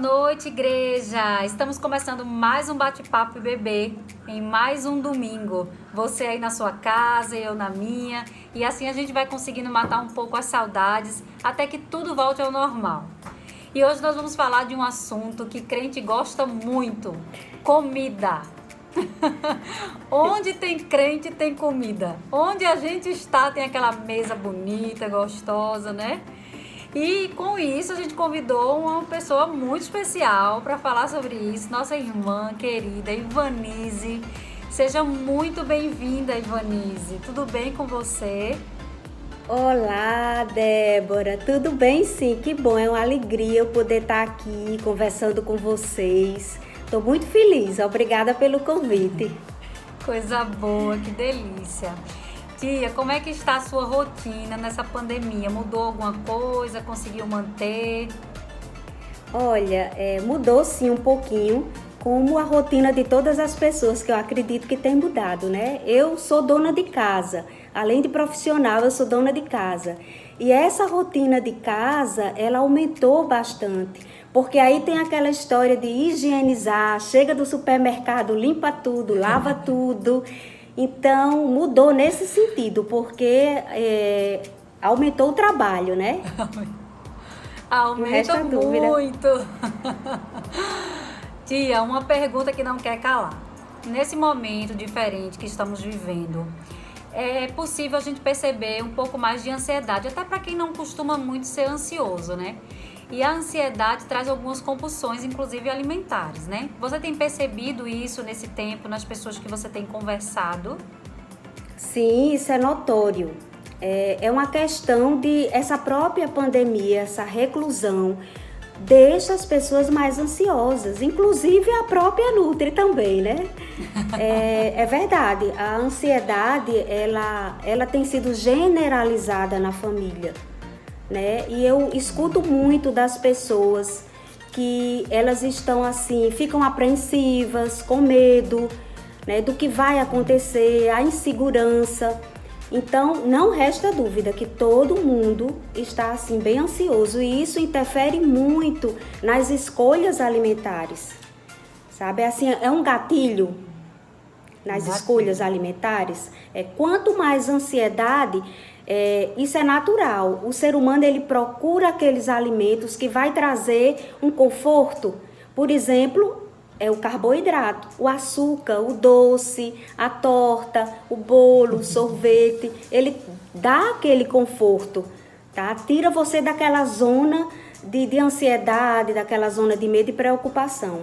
noite, igreja! Estamos começando mais um bate-papo bebê em mais um domingo. Você aí na sua casa, eu na minha. E assim a gente vai conseguindo matar um pouco as saudades até que tudo volte ao normal. E hoje nós vamos falar de um assunto que crente gosta muito: comida. Onde tem crente tem comida. Onde a gente está tem aquela mesa bonita, gostosa, né? E com isso a gente convidou uma pessoa muito especial para falar sobre isso, nossa irmã querida Ivanise. Seja muito bem-vinda, Ivanise. Tudo bem com você? Olá, Débora. Tudo bem? Sim, que bom. É uma alegria eu poder estar aqui conversando com vocês. Estou muito feliz. Obrigada pelo convite. Coisa boa, que delícia. Tia, como é que está a sua rotina nessa pandemia? Mudou alguma coisa? Conseguiu manter? Olha, mudou sim um pouquinho, como a rotina de todas as pessoas, que eu acredito que tem mudado, né? Eu sou dona de casa, além de profissional, eu sou dona de casa. E essa rotina de casa, ela aumentou bastante, porque aí tem aquela história de higienizar, chega do supermercado, limpa tudo, lava tudo. Então, mudou nesse sentido, porque aumentou o trabalho, né? Aumenta muito. Tia, uma pergunta que não quer calar. Nesse momento diferente que estamos vivendo, é possível a gente perceber um pouco mais de ansiedade, até para quem não costuma muito ser ansioso, né? E a ansiedade traz algumas compulsões, inclusive alimentares, né? Você tem percebido isso nesse tempo, nas pessoas que você tem conversado? Sim, isso é notório. É uma questão de essa própria pandemia, essa reclusão, deixa as pessoas mais ansiosas, inclusive a própria Nutri também, né? É verdade, a ansiedade, ela tem sido generalizada na família, né? E eu escuto muito das pessoas que elas estão assim, ficam apreensivas, com medo, né, do que vai acontecer, a insegurança. Então, não resta dúvida que todo mundo está assim bem ansioso e isso interfere muito nas escolhas alimentares. Sabe, assim, é um gatilho nas escolhas alimentares. Quanto mais ansiedade, isso é natural. O ser humano, ele procura aqueles alimentos que vai trazer um conforto. Por exemplo, o carboidrato, o açúcar, o doce, a torta, o bolo, o sorvete. Ele dá aquele conforto, tá? Tira você daquela zona de ansiedade, daquela zona de medo e preocupação.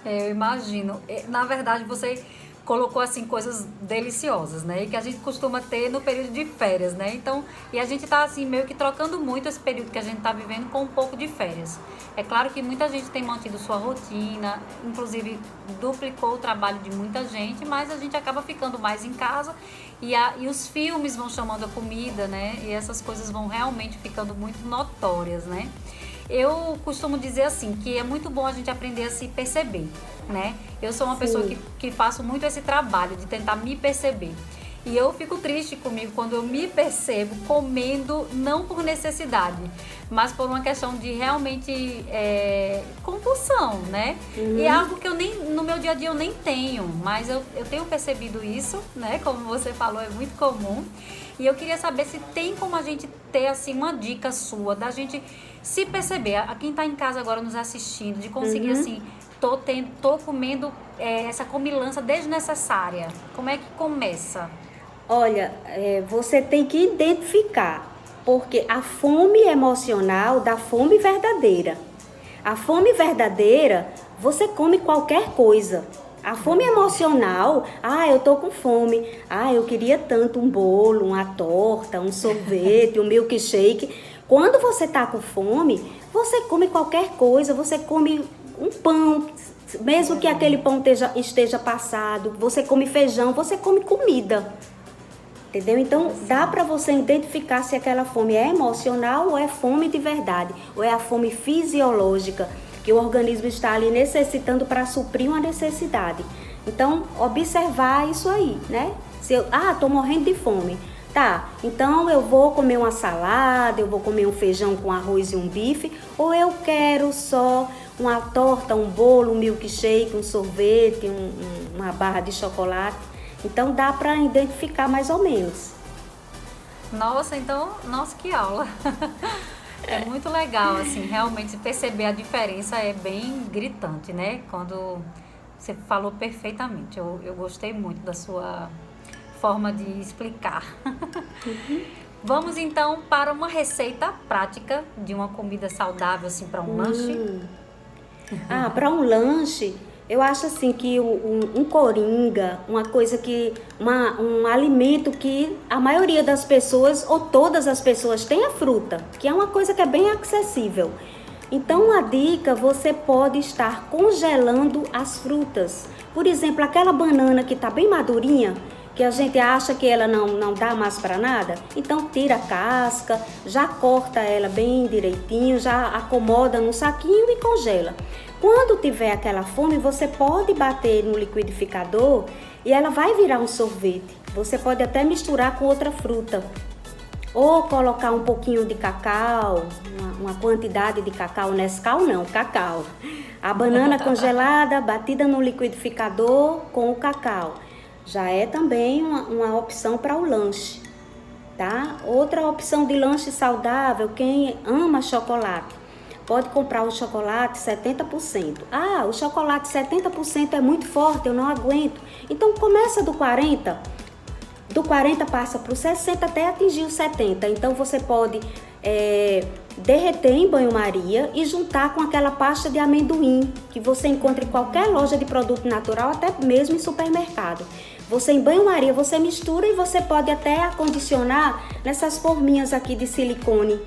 Eu imagino. Na verdade, você colocou assim coisas deliciosas, né? E que a gente costuma ter no período de férias, né? Então, e a gente tá assim meio que trocando muito esse período que a gente tá vivendo com um pouco de férias. É claro que muita gente tem mantido sua rotina, inclusive duplicou o trabalho de muita gente, mas a gente acaba ficando mais em casa e os filmes vão chamando a comida, né? E essas coisas vão realmente ficando muito notórias, né? Eu costumo dizer assim, que é muito bom a gente aprender a se perceber, né? Eu sou uma pessoa que faço muito esse trabalho de tentar me perceber. E eu fico triste comigo quando eu me percebo comendo não por necessidade, mas por uma questão de realmente compulsão, né? E é algo que eu nem, no meu dia a dia eu nem tenho, mas eu tenho percebido isso, né? Como você falou, é muito comum. E eu queria saber se tem como a gente ter assim uma dica sua, da gente se perceber, a quem está em casa agora nos assistindo, de conseguir assim, tô comendo essa comilança desnecessária. Como é que começa? Olha, você tem que identificar, porque a fome emocional da fome verdadeira. A fome verdadeira, você come qualquer coisa. A fome emocional, eu tô com fome, eu queria tanto um bolo, uma torta, um sorvete, um milkshake. Quando você tá com fome, você come qualquer coisa, você come um pão, mesmo que aquele pão esteja passado, você come feijão, você come comida. Entendeu? Então, dá para você identificar se aquela fome é emocional ou é fome de verdade, ou é a fome fisiológica, que o organismo está ali necessitando para suprir uma necessidade. Então, observar isso aí, né? Se eu, tô morrendo de fome. Tá, então eu vou comer uma salada, eu vou comer um feijão com arroz e um bife, ou eu quero só uma torta, um bolo, um milkshake, um sorvete, uma barra de chocolate. Então dá para identificar mais ou menos. Nossa, então, nossa, que aula! É muito legal, assim, realmente perceber a diferença é bem gritante, né? Quando você falou perfeitamente, eu gostei muito da sua forma de explicar. Vamos então para uma receita prática de uma comida saudável, assim, para um lanche. Para um lanche, eu acho assim que um coringa, uma coisa que, um alimento que a maioria das pessoas ou todas as pessoas tem a fruta, que é uma coisa que é bem acessível. Então, uma dica, você pode estar congelando as frutas. Por exemplo, aquela banana que está bem madurinha, que a gente acha que ela não dá mais para nada, então tira a casca, já corta ela bem direitinho, já acomoda no saquinho e congela. Quando tiver aquela fome, você pode bater no liquidificador e ela vai virar um sorvete. Você pode até misturar com outra fruta. Ou colocar um pouquinho de cacau, uma quantidade de cacau, Nescau não, cacau. A banana congelada, batida no liquidificador com o cacau. Já é também uma opção para o lanche, tá? Outra opção de lanche saudável, quem ama chocolate, pode comprar o chocolate 70%. Ah, o chocolate 70% é muito forte, eu não aguento. Então começa do 40%. Do 40 passa para o 60 até atingir o 70. Então você pode derreter em banho-maria e juntar com aquela pasta de amendoim que você encontra em qualquer loja de produto natural, até mesmo em supermercado. Você em banho-maria, você mistura e você pode até acondicionar nessas forminhas aqui de silicone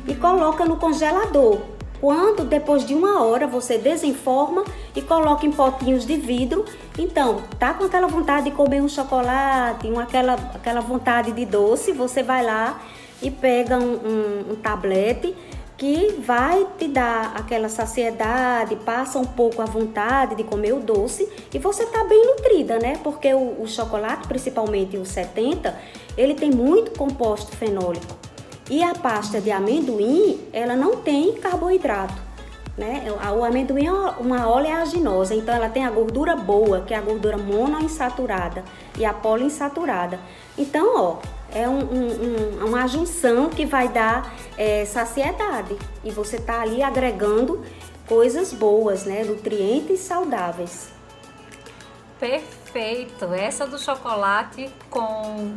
e coloca no congelador. Quando depois de 1 hora você desenforma e coloca em potinhos de vidro, então tá com aquela vontade de comer um chocolate, aquela vontade de doce, você vai lá e pega um tablete que vai te dar aquela saciedade, passa um pouco a vontade de comer o doce e você tá bem nutrida, né? Porque o chocolate, principalmente o 70, ele tem muito composto fenólico. E a pasta de amendoim, ela não tem carboidrato, né? O amendoim é uma oleaginosa, então ela tem a gordura boa, que é a gordura monoinsaturada, e a poliinsaturada. Então, ó, é uma junção que vai dar saciedade. E você tá ali agregando coisas boas, né? Nutrientes saudáveis. Perfeito! Essa do chocolate com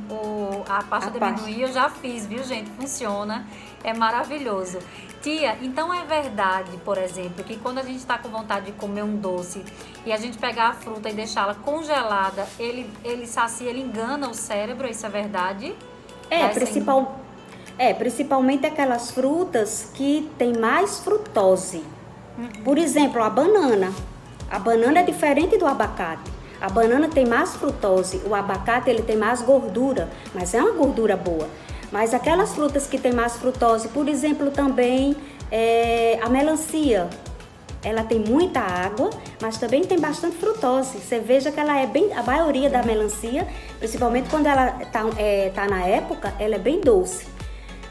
a pasta de amendoim eu já fiz, viu, gente? Funciona, é maravilhoso. Tia, então é verdade, por exemplo, que quando a gente está com vontade de comer um doce e a gente pegar a fruta e deixá-la congelada, ele sacia, ele engana o cérebro, isso é verdade? Principalmente aquelas frutas que tem mais frutose. Por exemplo, a banana. A banana é diferente do abacate. A banana tem mais frutose, o abacate ele tem mais gordura, mas é uma gordura boa. Mas aquelas frutas que tem mais frutose, por exemplo, também a melancia, ela tem muita água, mas também tem bastante frutose. Você veja que ela é bem, a maioria da melancia, principalmente quando ela tá na época, ela é bem doce.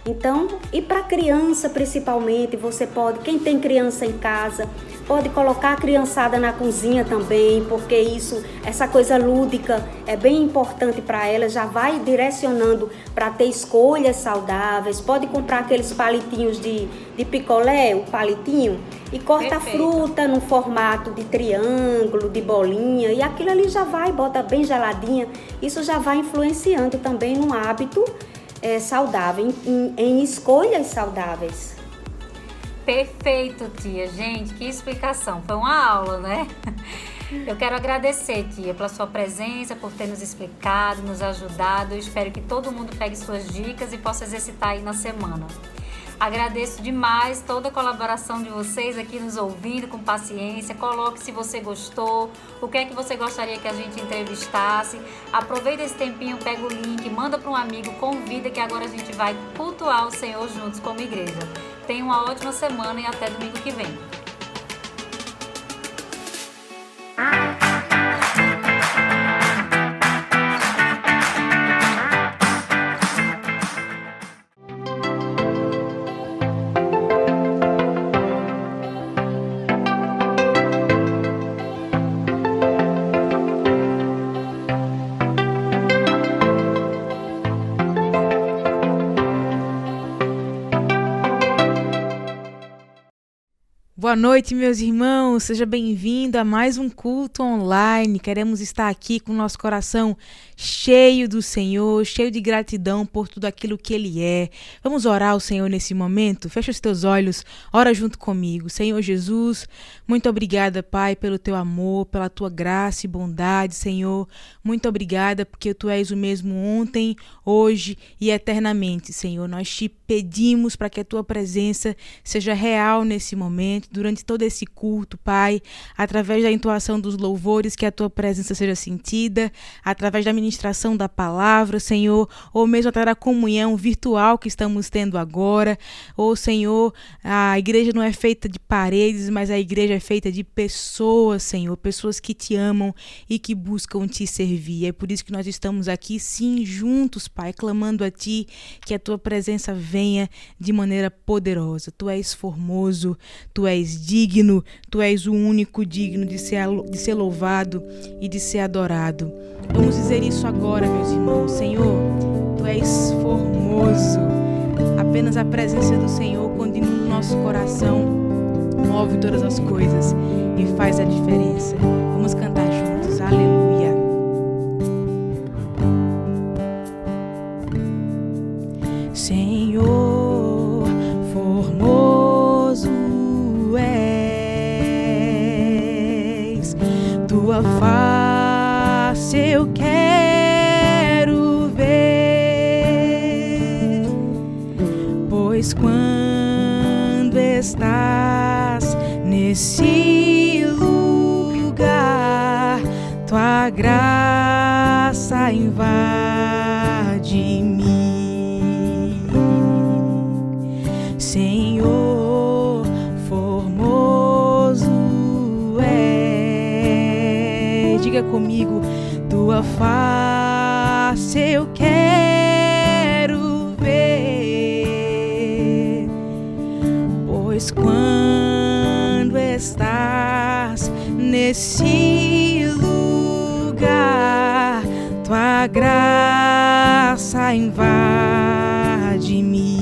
Então, e para criança principalmente, você pode, quem tem criança em casa, pode colocar a criançada na cozinha também, porque essa coisa lúdica é bem importante para ela, já vai direcionando para ter escolhas saudáveis. Pode comprar aqueles palitinhos de picolé, o palitinho, e corta a fruta no formato de triângulo, de bolinha, e aquilo ali já vai, bota bem geladinha, isso já vai influenciando também no hábito saudável, em escolhas saudáveis. Perfeito, tia. Gente, que explicação. Foi uma aula, né? Eu quero agradecer, tia, pela sua presença, por ter nos explicado, nos ajudado. Eu espero que todo mundo pegue suas dicas e possa exercitar aí na semana. Agradeço demais toda a colaboração de vocês aqui nos ouvindo com paciência. Coloque se você gostou, o que é que você gostaria que a gente entrevistasse. Aproveita esse tempinho, pega o link, manda para um amigo, convida que agora a gente vai cultuar o Senhor juntos como igreja. Tenha uma ótima semana e até domingo que vem. Boa noite, meus irmãos. Seja bem-vindo a mais um culto online. Queremos estar aqui com o nosso coração cheio do Senhor, cheio de gratidão por tudo aquilo que Ele é. Vamos orar ao Senhor nesse momento? Fecha os teus olhos, ora junto comigo. Senhor Jesus, muito obrigada, Pai, pelo teu amor, pela tua graça e bondade, Senhor. Muito obrigada porque tu és o mesmo ontem, hoje e eternamente, Senhor. Nós te pedimos para que a tua presença seja real nesse momento, durante todo esse culto, Pai, através da entoação dos louvores, que a tua presença seja sentida, através da ministração da palavra, Senhor, ou mesmo através da comunhão virtual que estamos tendo agora. Ou, Senhor, a igreja não é feita de paredes, mas a igreja é feita de pessoas, Senhor, pessoas que te amam e que buscam te servir. É por isso que nós estamos aqui, sim, juntos, Pai, clamando a ti, que a tua presença venha de maneira poderosa. Tu és formoso, tu és digno, tu és o único digno de ser louvado e de ser adorado. Vamos dizer isso agora, meus irmãos. Senhor, tu és formoso. Apenas a presença do Senhor, quando inunda o nosso coração, move todas as coisas e faz a diferença. Vamos cantar juntos. Aleluia. Senhor, formoso és, tua face eu quero ver, pois quando estás nesse lugar, tua graça invade mim. Senhor, formoso é. Diga comigo, tua face eu quero ver, pois quando estás nesse lugar, tua graça invade mim.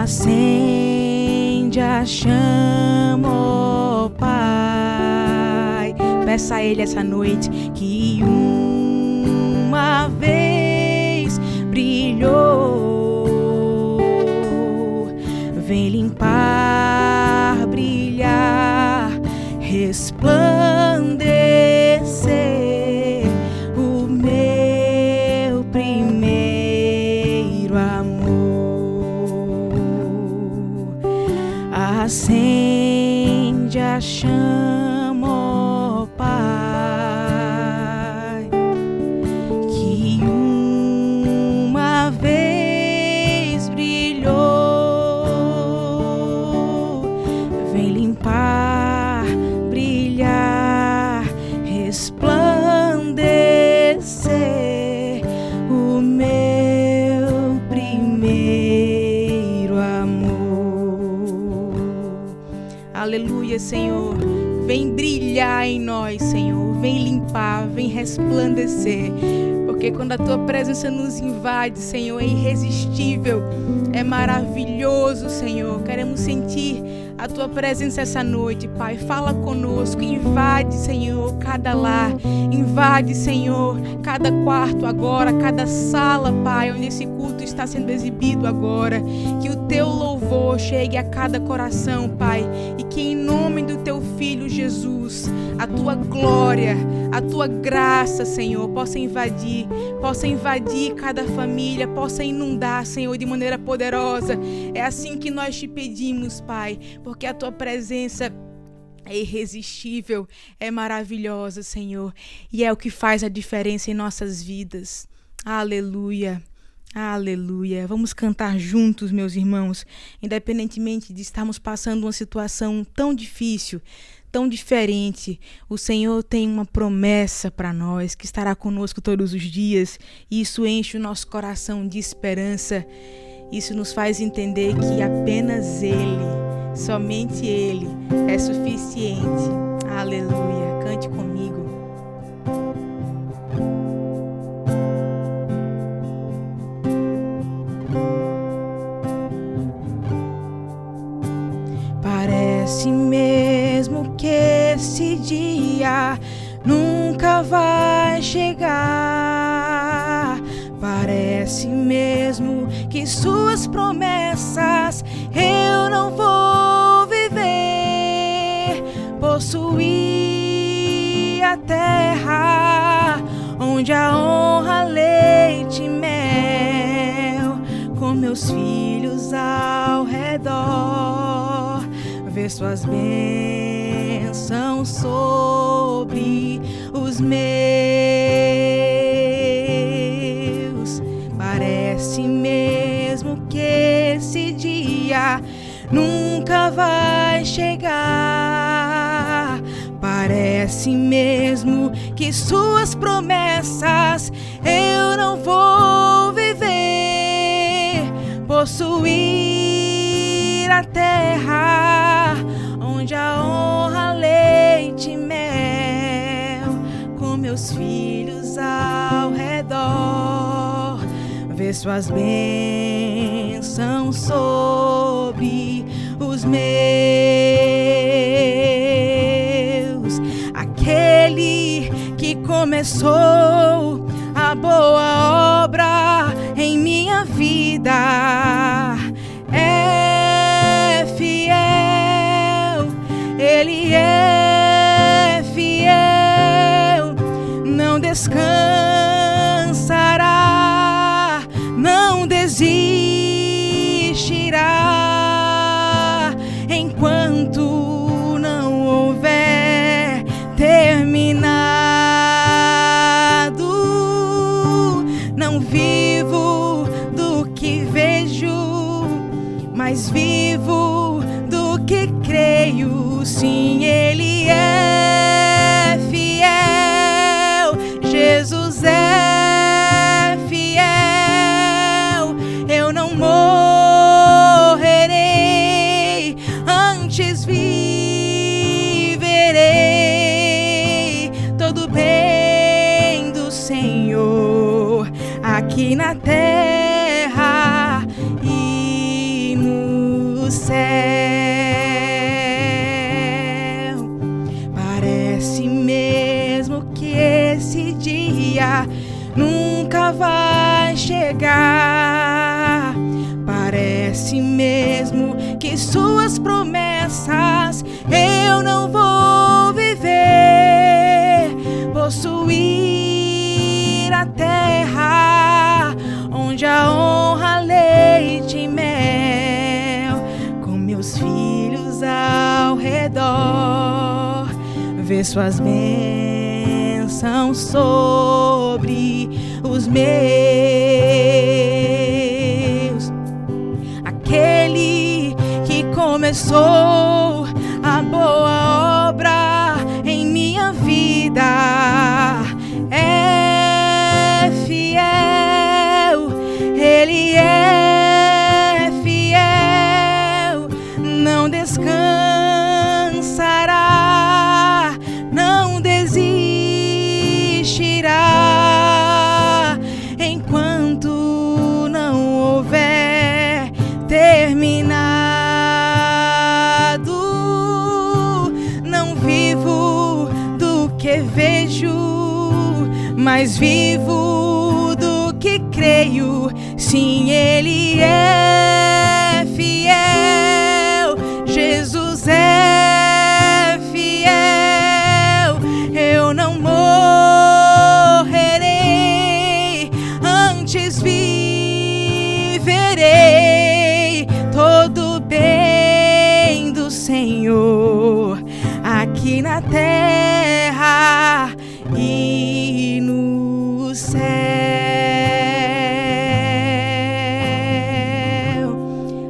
Acende a chama, ó Pai. Peça a Ele essa noite que uma vez brilhou. Vem limpar, brilhar, resplandecer o meu primeiro amor. Acende a chama, ó Pai, que uma vez brilhou. Vem limpar, brilhar, resplandecer o meu primeiro amor. Aleluia, Senhor. Vem brilhar em nós, Senhor. Vem limpar, vem resplandecer. Porque quando a tua presença nos invade, Senhor, é irresistível. É maravilhoso, Senhor. Queremos sentir a tua presença essa noite, Pai. Fala conosco. Invade, Senhor, cada lar. Invade, Senhor, cada quarto agora, cada sala, Pai, onde esse culto está sendo exibido agora. Que o teu louvor chegue a cada coração, Pai. E que em nome do teu Filho Jesus, a tua glória, a tua graça, Senhor, possa invadir cada família, possa inundar, Senhor, de maneira poderosa. É assim que nós te pedimos, Pai, porque a tua presença é irresistível, é maravilhosa, Senhor, e é o que faz a diferença em nossas vidas. Aleluia. Aleluia. Vamos cantar juntos, meus irmãos, independentemente de estarmos passando uma situação tão difícil, tão diferente. O Senhor tem uma promessa para nós, que estará conosco todos os dias, e isso enche o nosso coração de esperança. Isso nos faz entender que apenas Ele, somente Ele, é suficiente. Aleluia. Cante comigo. Parece mesmo que esse dia nunca vai chegar. Parece mesmo que suas promessas eu não vou viver. Possuir a terra onde a honra, leite e mel, com meus filhos ao redor, ver suas bênçãos sobre os meus. Parece mesmo que esse dia nunca vai chegar. Parece mesmo que suas promessas eu não vou viver. Possuir a terra onde a honra, leite e mel, com meus filhos ao redor, ver suas bênçãos sobre os meus. Aquele que começou a boa obra em minha vida é fiel, Ele é fiel, não descansará, não desistirá, enquanto não houver terminado. Não vivo do que vejo, mas vivo do que creio. Sim, Ele é fiel, Jesus é fiel. Eu não morrerei, antes viverei todo bem do Senhor aqui na terra e no céu. Parece mesmo que esse dia nunca vai chegar. Parece mesmo que suas promessas eu não vou viver. Possuir a terra onde a honra, leite e mel, com meus filhos ao redor, ver suas bênçãos sobre os meus. Aquele que começou a boa obra em minha vida é fiel, Ele é fiel, não descansará, não desistirá, enquanto não houver terminado. Não vivo do que vejo, mas vivo do que creio. Sim, Ele é fiel, Jesus é fiel. Eu não morrerei, antes viverei todo bem do Senhor aqui na terra e no céu.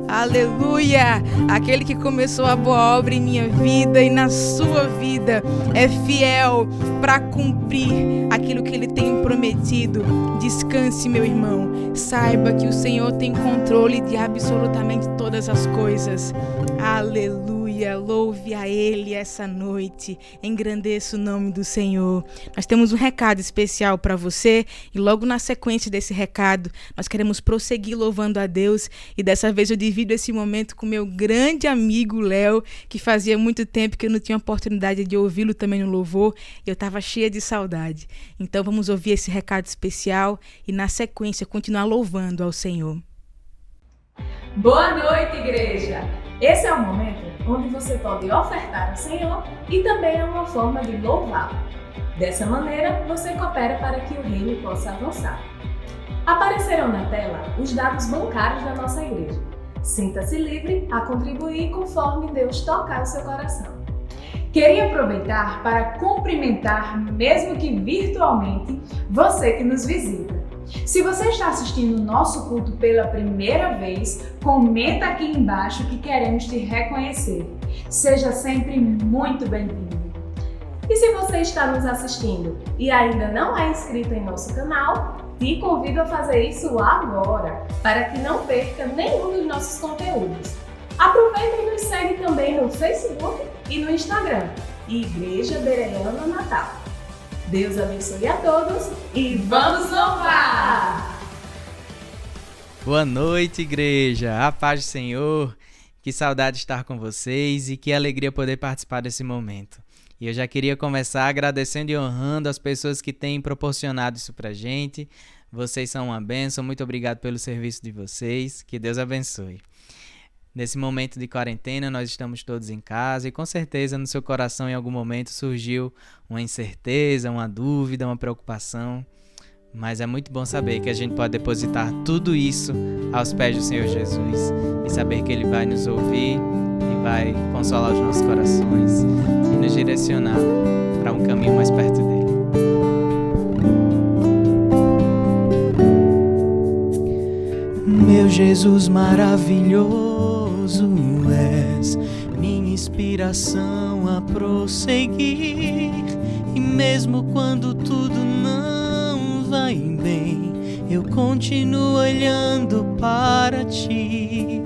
Aleluia! Aquele que começou a boa obra em minha vida e na sua vida é fiel para cumprir aquilo que Ele tem prometido. Descanse, meu irmão. Saiba que o Senhor tem controle de absolutamente todas as coisas. Aleluia! Aleluia, louve a Ele essa noite, engrandeça o nome do Senhor. Nós temos um recado especial para você e logo na sequência desse recado, nós queremos prosseguir louvando a Deus e dessa vez eu divido esse momento com meu grande amigo Léo, que fazia muito tempo que eu não tinha oportunidade de ouvi-lo também no louvor e eu estava cheia de saudade. Então vamos ouvir esse recado especial e na sequência continuar louvando ao Senhor. Boa noite, igreja! Esse é o momento onde você pode ofertar ao Senhor e também é uma forma de louvá-lo. Dessa maneira, você coopera para que o reino possa avançar. Aparecerão na tela os dados bancários da nossa igreja. Sinta-se livre a contribuir conforme Deus tocar o seu coração. Queria aproveitar para cumprimentar, mesmo que virtualmente, você que nos visita. Se você está assistindo o nosso culto pela primeira vez, comenta aqui embaixo que queremos te reconhecer. Seja sempre muito bem-vindo. E se você está nos assistindo e ainda não é inscrito em nosso canal, te convido a fazer isso agora, para que não perca nenhum dos nossos conteúdos. Aproveita e nos segue também no Facebook e no Instagram, Igreja Berelana Natal. Deus abençoe a todos e vamos louvar! Boa noite, igreja! A paz do Senhor! Que saudade de estar com vocês e que alegria poder participar desse momento. E eu já queria começar agradecendo e honrando as pessoas que têm proporcionado isso pra gente. Vocês são uma bênção, muito obrigado pelo serviço de vocês, que Deus abençoe. Nesse momento de quarentena, nós estamos todos em casa e com certeza no seu coração em algum momento surgiu uma incerteza, uma dúvida, uma preocupação. Mas é muito bom saber que a gente pode depositar tudo isso aos pés do Senhor Jesus e saber que Ele vai nos ouvir e vai consolar os nossos corações e nos direcionar para um caminho mais perto dEle. Meu Jesus maravilhoso és, minha inspiração a prosseguir. E mesmo quando tudo não vai bem, eu continuo olhando para ti,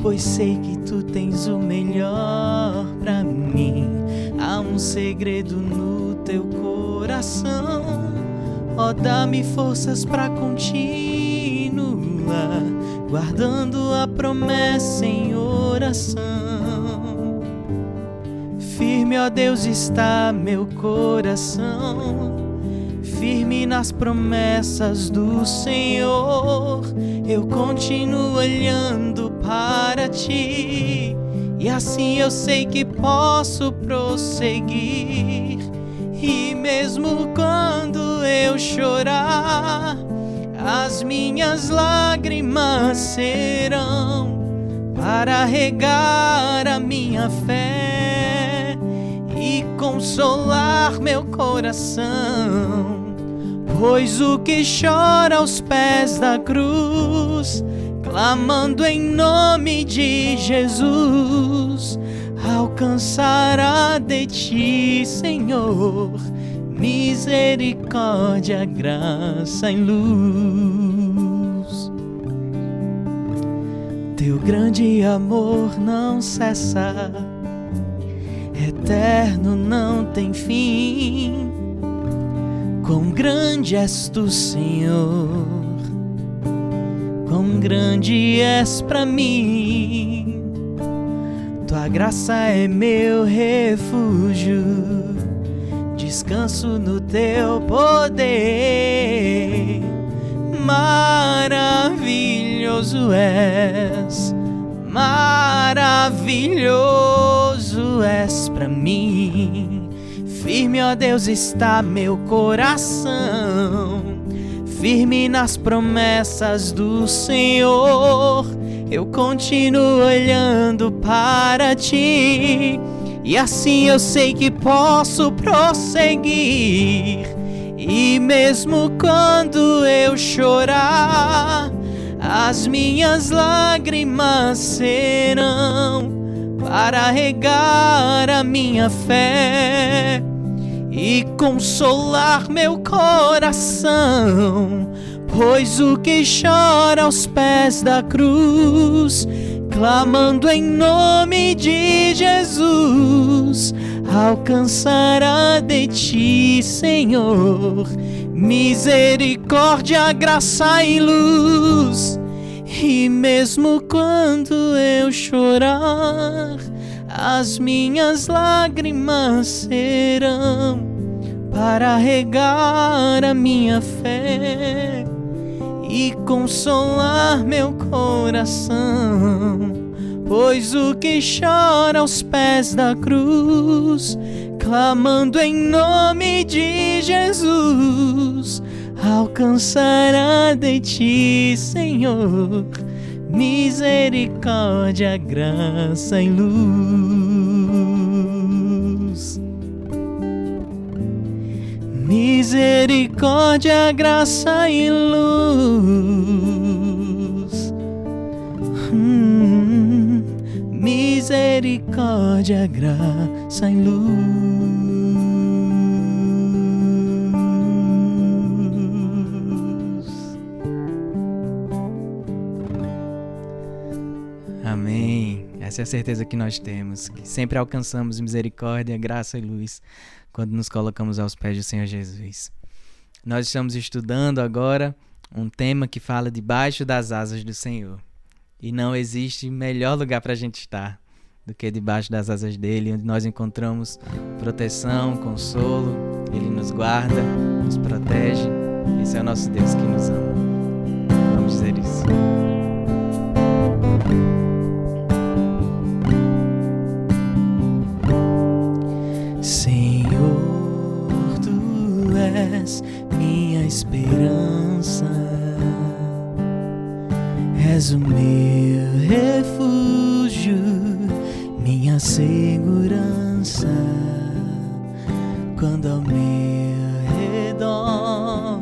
pois sei que tu tens o melhor pra mim. Há um segredo no teu coração, ó, dá-me forças pra continuar, guardando a promessa em oração. Firme, ó Deus, está meu coração, firme nas promessas do Senhor. Eu continuo olhando para ti, e assim eu sei que posso prosseguir. E mesmo quando eu chorar, as minhas lágrimas serão para regar a minha fé e consolar meu coração. Pois o que chora aos pés da cruz, clamando em nome de Jesus, alcançará de ti, Senhor, misericórdia, graça e luz. Teu grande amor não cessa, eterno, não tem fim. Quão grande és tu, Senhor, quão grande és pra mim. Tua graça é meu refúgio, descanso no teu poder. Maravilhoso és, maravilhoso és pra mim. Firme, ó Deus, está meu coração, firme nas promessas do Senhor. Eu continuo olhando para ti, e assim eu sei que posso prosseguir. E mesmo quando eu chorar, as minhas lágrimas serão para regar a minha fé e consolar meu coração. Pois o que chora aos pés da cruz, clamando em nome de Jesus, alcançará de ti, Senhor, misericórdia, graça e luz. E mesmo quando eu chorar, as minhas lágrimas serão para regar a minha fé e consolar meu coração. Pois o que chora aos pés da cruz, clamando em nome de Jesus, alcançará de ti, Senhor, misericórdia, graça e luz. Misericórdia, graça e luz. Misericórdia, graça e luz. Amém. Essa é a certeza que nós temos, que sempre alcançamos misericórdia, graça e luz quando nos colocamos aos pés do Senhor Jesus. Nós estamos estudando agora um tema que fala debaixo das asas do Senhor. E não existe melhor lugar para a gente estar do que debaixo das asas dele, onde nós encontramos proteção, consolo. Ele nos guarda, nos protege. Esse é o nosso Deus que nos ama. Vamos dizer isso. Senhor, tu és minha esperança, és o meu refúgio, minha segurança. Quando ao meu redor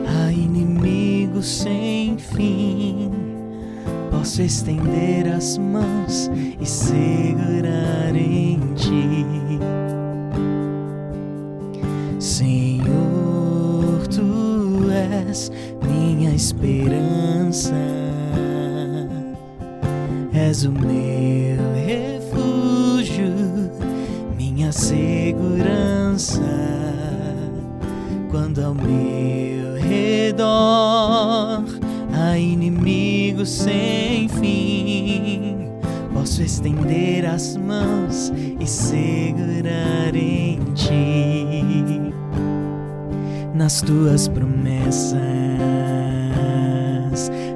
há inimigos sem fim, posso estender as mãos e segurar em ti. Senhor, tu és minha esperança, és o meu refúgio, minha segurança. Quando ao meu redor há inimigos sem fim, posso estender as mãos e segurar em ti. Nas tuas promessas,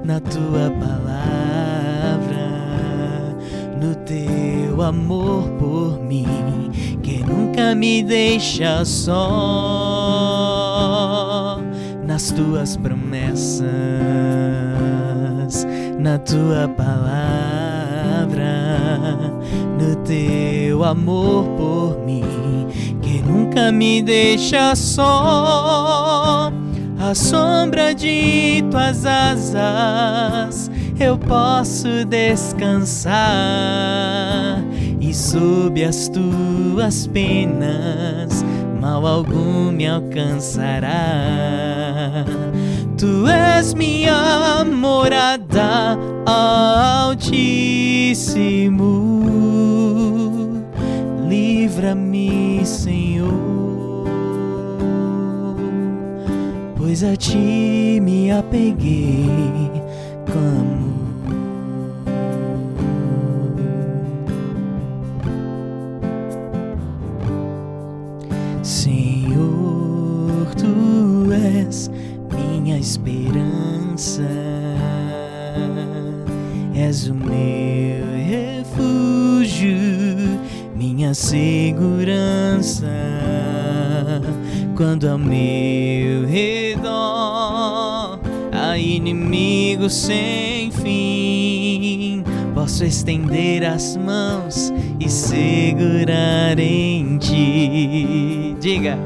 na tua palavra, no teu amor por mim, que nunca me deixa só. Nas tuas promessas, na tua palavra, no teu amor por mim, que nunca me deixa só. À sombra de tuas asas eu posso descansar, e sob as tuas penas mal algum me alcançará. Tu és minha morada, Altíssimo. Livra-me, Senhor, pois a ti me apeguei com amor. Senhor, tu és minha esperança, és o meu refúgio, minha segurança. Quando ao meu redor há inimigos sem fim, posso estender as mãos e segurar em ti. Diga!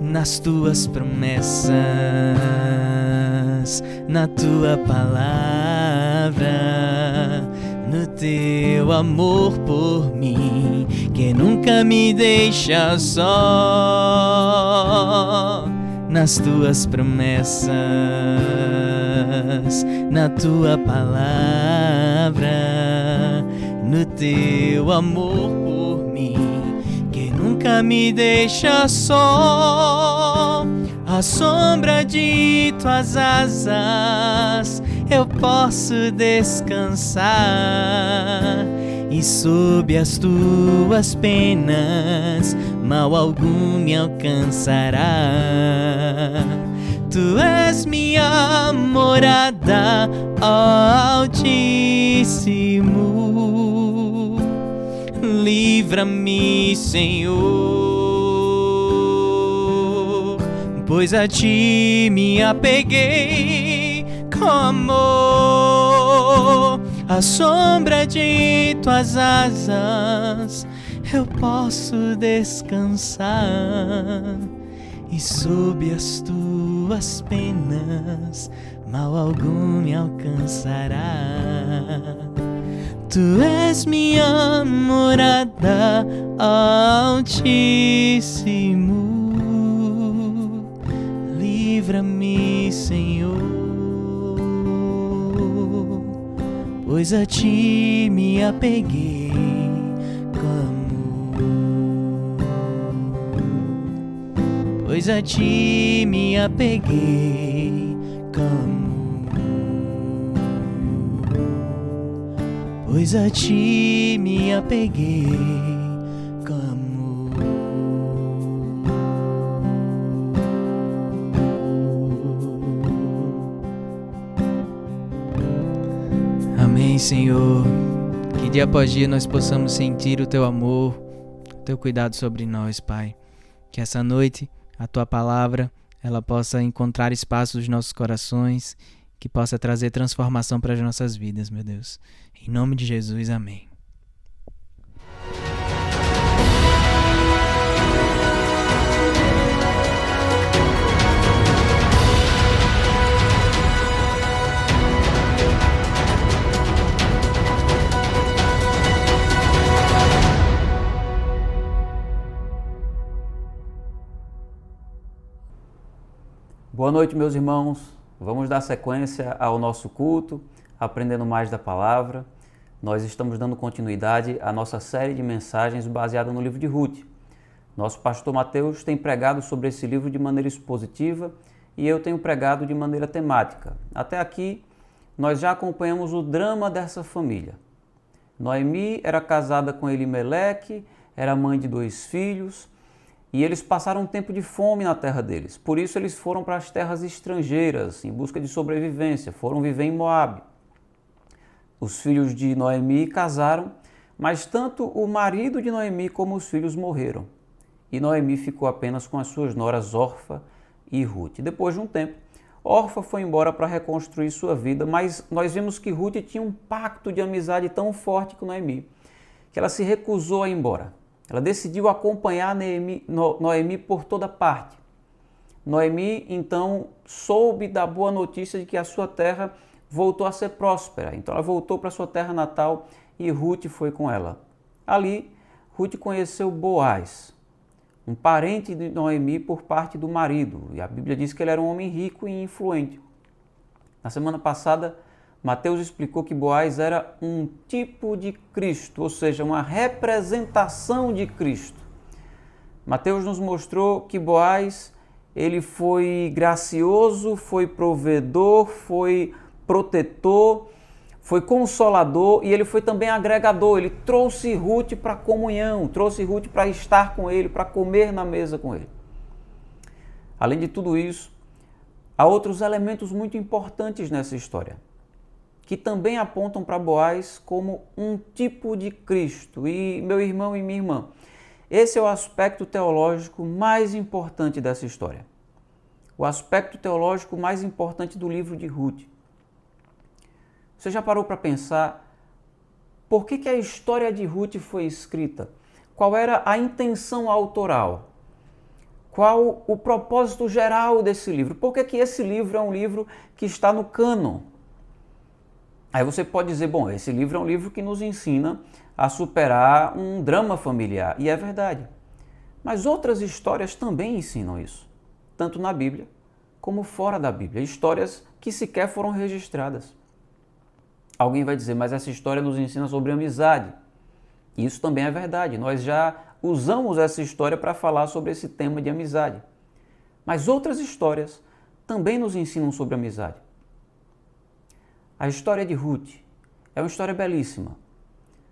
Nas tuas promessas, na tua palavra, no teu amor por mim, que nunca me deixa só. nas tuas promessas, na tua palavra, no teu amor por mim, que nunca me deixa só. À sombra de tuas asas eu posso descansar, e sob as tuas penas mal algum me alcançará. Tu és minha morada, ó Altíssimo. Livra-me, Senhor, pois a ti me apeguei com amor. À sombra de tuas asas eu posso descansar, e sob as tuas penas mal algum me alcançará. Tu és minha morada, Altíssimo. Livra-me, Senhor, pois a ti me apeguei com amor. Pois a ti me apeguei com amor. Pois a ti me apeguei com amor. Amém, Senhor. Que dia após dia nós possamos sentir o teu amor, o teu cuidado sobre nós, Pai. Que essa noite a tua palavra ela possa encontrar espaço nos nossos corações, que possa trazer transformação para as nossas vidas, meu Deus. Em nome de Jesus, amém. Boa noite, meus irmãos. Vamos dar sequência ao nosso culto, aprendendo mais da palavra. Nós estamos dando continuidade à nossa série de mensagens baseada no livro de Ruth. Nosso pastor Mateus tem pregado sobre esse livro de maneira expositiva e eu tenho pregado de maneira temática. Até aqui, nós já acompanhamos o drama dessa família. Noemi era casada com Elimeleque, era mãe de 2 filhos, e eles passaram um tempo de fome na terra deles. Por isso eles foram para as terras estrangeiras, em busca de sobrevivência. Foram viver em Moabe. Os filhos de Noemi casaram, mas tanto o marido de Noemi como os filhos morreram. E Noemi ficou apenas com as suas noras Orfa e Ruth. Depois de um tempo, Orfa foi embora para reconstruir sua vida, mas nós vimos que Ruth tinha um pacto de amizade tão forte com Noemi, que ela se recusou a ir embora. Ela decidiu acompanhar Noemi por toda parte. Noemi, então, soube da boa notícia de que a sua terra voltou a ser próspera. Então, ela voltou para sua terra natal e Ruth foi com ela. Ali, Ruth conheceu Boaz, um parente de Noemi por parte do marido. E a Bíblia diz que ele era um homem rico e influente. Na semana passada, Mateus explicou que Boaz era um tipo de Cristo, ou seja, uma representação de Cristo. Mateus nos mostrou que Boaz, ele foi gracioso, foi provedor, foi protetor, foi consolador e ele foi também agregador. Ele trouxe Ruth para a comunhão, trouxe Ruth para estar com ele, para comer na mesa com ele. Além de tudo isso, há outros elementos muito importantes nessa história, que também apontam para Boaz como um tipo de Cristo. E, meu irmão e minha irmã, esse é o aspecto teológico mais importante dessa história. O aspecto teológico mais importante do livro de Ruth. Você já parou para pensar por que a história de Ruth foi escrita? Qual era a intenção autoral? Qual o propósito geral desse livro? Por que esse livro é um livro que está no cânon? Aí você pode dizer, bom, esse livro é um livro que nos ensina a superar um drama familiar. E é verdade. Mas outras histórias também ensinam isso. tanto na Bíblia como fora da Bíblia, histórias que sequer foram registradas. Alguém vai dizer, mas essa história nos ensina sobre amizade. Isso também é verdade, nós já usamos essa história para falar sobre esse tema de amizade. Mas outras histórias também nos ensinam sobre amizade. A história de Ruth é uma história belíssima,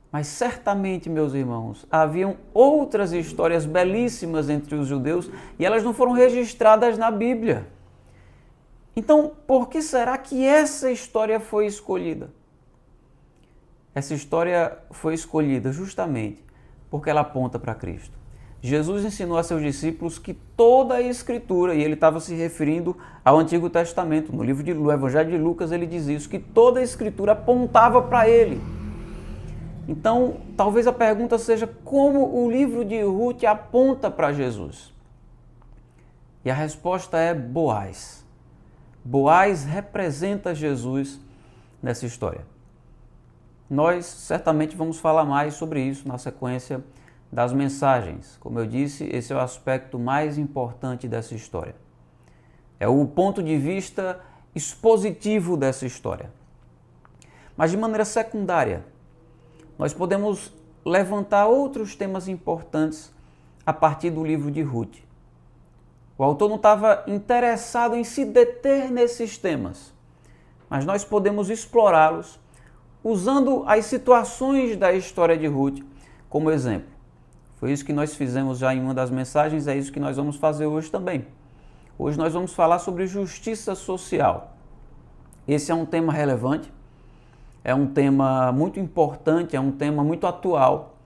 mas certamente, meus irmãos, haviam outras histórias belíssimas entre os judeus e elas não foram registradas na Bíblia. Então, por que será que essa história foi escolhida? Essa história foi escolhida justamente porque ela aponta para Cristo. Jesus ensinou a seus discípulos que toda a Escritura, e ele estava se referindo ao Antigo Testamento, no livro do Evangelho de Lucas ele diz isso, que toda a Escritura apontava para ele. Então, talvez a pergunta seja como o livro de Ruth aponta para Jesus? E a resposta é Boaz. Boaz representa Jesus nessa história. Nós certamente vamos falar mais sobre isso na sequência das mensagens. Como eu disse, esse é o aspecto mais importante dessa história. É o ponto de vista expositivo dessa história. Mas de maneira secundária, nós podemos levantar outros temas importantes a partir do livro de Ruth. O autor não estava interessado em se deter nesses temas, mas nós podemos explorá-los usando as situações da história de Ruth como exemplo. Foi isso que nós fizemos já em uma das mensagens, é isso que nós vamos fazer hoje também. Hoje nós vamos falar sobre justiça social. Esse é um tema relevante, é um tema muito importante, é um tema muito atual.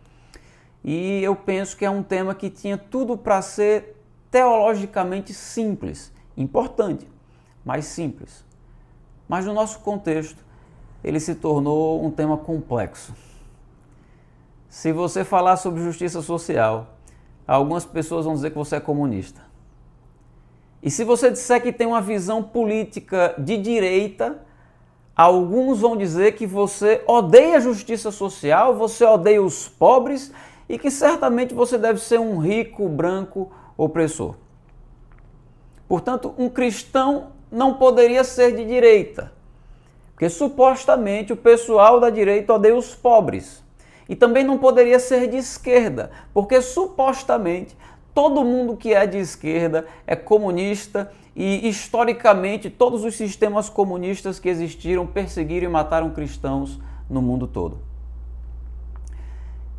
E eu penso que é um tema que tinha tudo para ser teologicamente simples, importante, mas simples. Mas no nosso contexto, ele se tornou um tema complexo. Se você falar sobre justiça social, algumas pessoas vão dizer que você é comunista. E se você disser que tem uma visão política de direita, alguns vão dizer que você odeia a justiça social, você odeia os pobres e que certamente você deve ser um rico, branco, opressor. Portanto, um cristão não poderia ser de direita, porque supostamente o pessoal da direita odeia os pobres. E também não poderia ser de esquerda, porque supostamente todo mundo que é de esquerda é comunista e historicamente todos os sistemas comunistas que existiram perseguiram e mataram cristãos no mundo todo.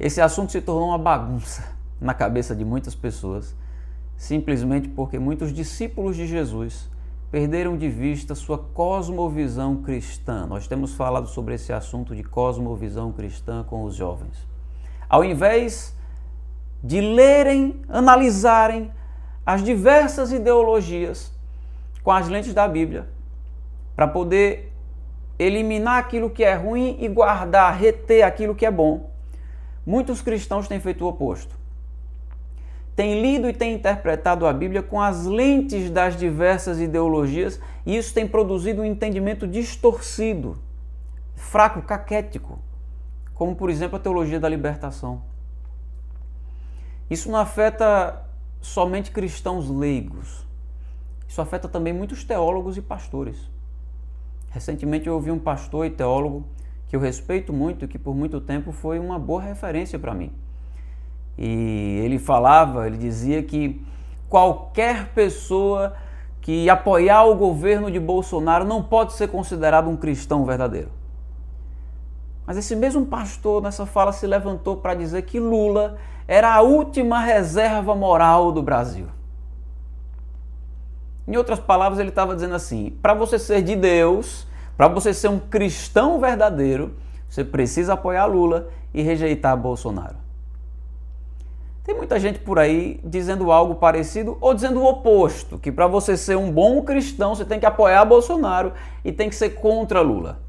Esse assunto se tornou uma bagunça na cabeça de muitas pessoas, simplesmente porque muitos discípulos de Jesus perderam de vista sua cosmovisão cristã. Nós temos falado sobre esse assunto de cosmovisão cristã com os jovens. Ao invés de lerem, analisarem as diversas ideologias com as lentes da Bíblia, para poder eliminar aquilo que é ruim e guardar, reter aquilo que é bom, muitos cristãos têm feito o oposto. Tem lido e tem interpretado a Bíblia com as lentes das diversas ideologias e isso tem produzido um entendimento distorcido, fraco, caquético, como por exemplo a teologia da libertação. Isso não afeta somente cristãos leigos, isso afeta também muitos teólogos e pastores. Recentemente eu ouvi um pastor e teólogo que eu respeito muito e que por muito tempo foi uma boa referência para mim. E ele dizia que qualquer pessoa que apoiar o governo de Bolsonaro não pode ser considerado um cristão verdadeiro. Mas esse mesmo pastor nessa fala se levantou para dizer que Lula era a última reserva moral do Brasil. Em outras palavras, ele estava dizendo assim, para você ser de Deus, para você ser um cristão verdadeiro, você precisa apoiar Lula e rejeitar Bolsonaro. Tem muita gente por aí dizendo algo parecido ou dizendo o oposto, que para você ser um bom cristão, você tem que apoiar Bolsonaro e tem que ser contra Lula.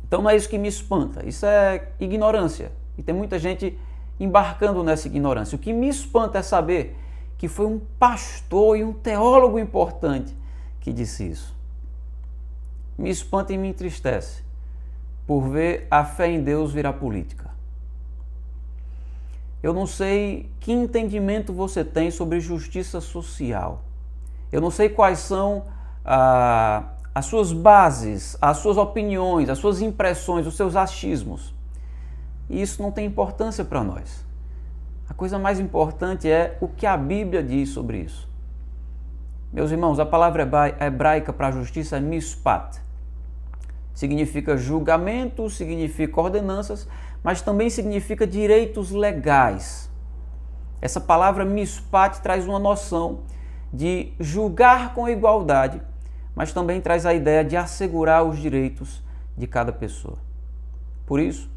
Então não é isso que me espanta, isso é ignorância. E tem muita gente embarcando nessa ignorância. O que me espanta é saber que foi um pastor e um teólogo importante que disse isso. Me espanta e me entristece por ver a fé em Deus virar política. Eu não sei que entendimento você tem sobre justiça social. Eu não sei quais são as suas bases, as suas opiniões, as suas impressões, os seus achismos. E isso não tem importância para nós. A coisa mais importante é o que a Bíblia diz sobre isso. Meus irmãos, a palavra hebraica para justiça é mishpat. Significa julgamento, significa ordenanças, mas também significa direitos legais. Essa palavra mishpat traz uma noção de julgar com igualdade, mas também traz a ideia de assegurar os direitos de cada pessoa. Por isso,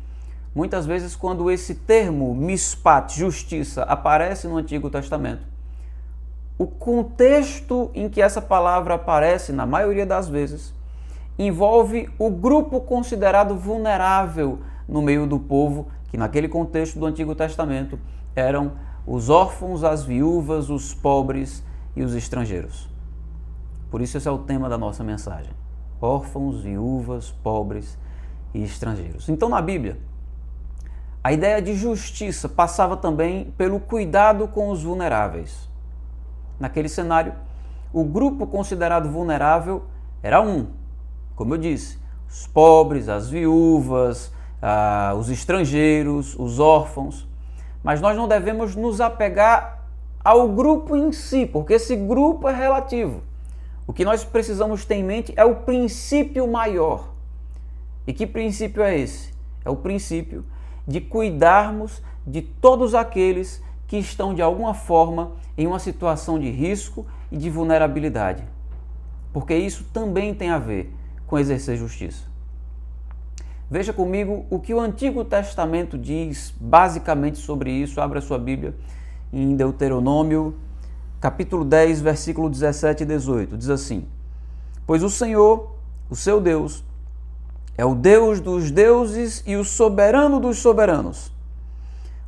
muitas vezes quando esse termo mishpat, justiça, aparece no Antigo Testamento, o contexto em que essa palavra aparece, na maioria das vezes, envolve o grupo considerado vulnerável no meio do povo, que naquele contexto do Antigo Testamento eram os órfãos, as viúvas, os pobres e os estrangeiros. Por isso esse é o tema da nossa mensagem: órfãos, viúvas, pobres e estrangeiros. Então, na Bíblia, a ideia de justiça passava também pelo cuidado com os vulneráveis. Naquele cenário, o grupo considerado vulnerável era como eu disse, os pobres, as viúvas, os estrangeiros, os órfãos. Mas nós não devemos nos apegar ao grupo em si, porque esse grupo é relativo. O que nós precisamos ter em mente é o princípio maior. E que princípio é esse? É o princípio de cuidarmos de todos aqueles que estão de alguma forma em uma situação de risco e de vulnerabilidade. Porque isso também tem a ver com exercer justiça. Veja comigo o que o Antigo Testamento diz basicamente sobre isso. Abra sua Bíblia em Deuteronômio, capítulo 10, versículo 17 e 18. Diz assim: pois o Senhor, o seu Deus, é o Deus dos deuses e o soberano dos soberanos.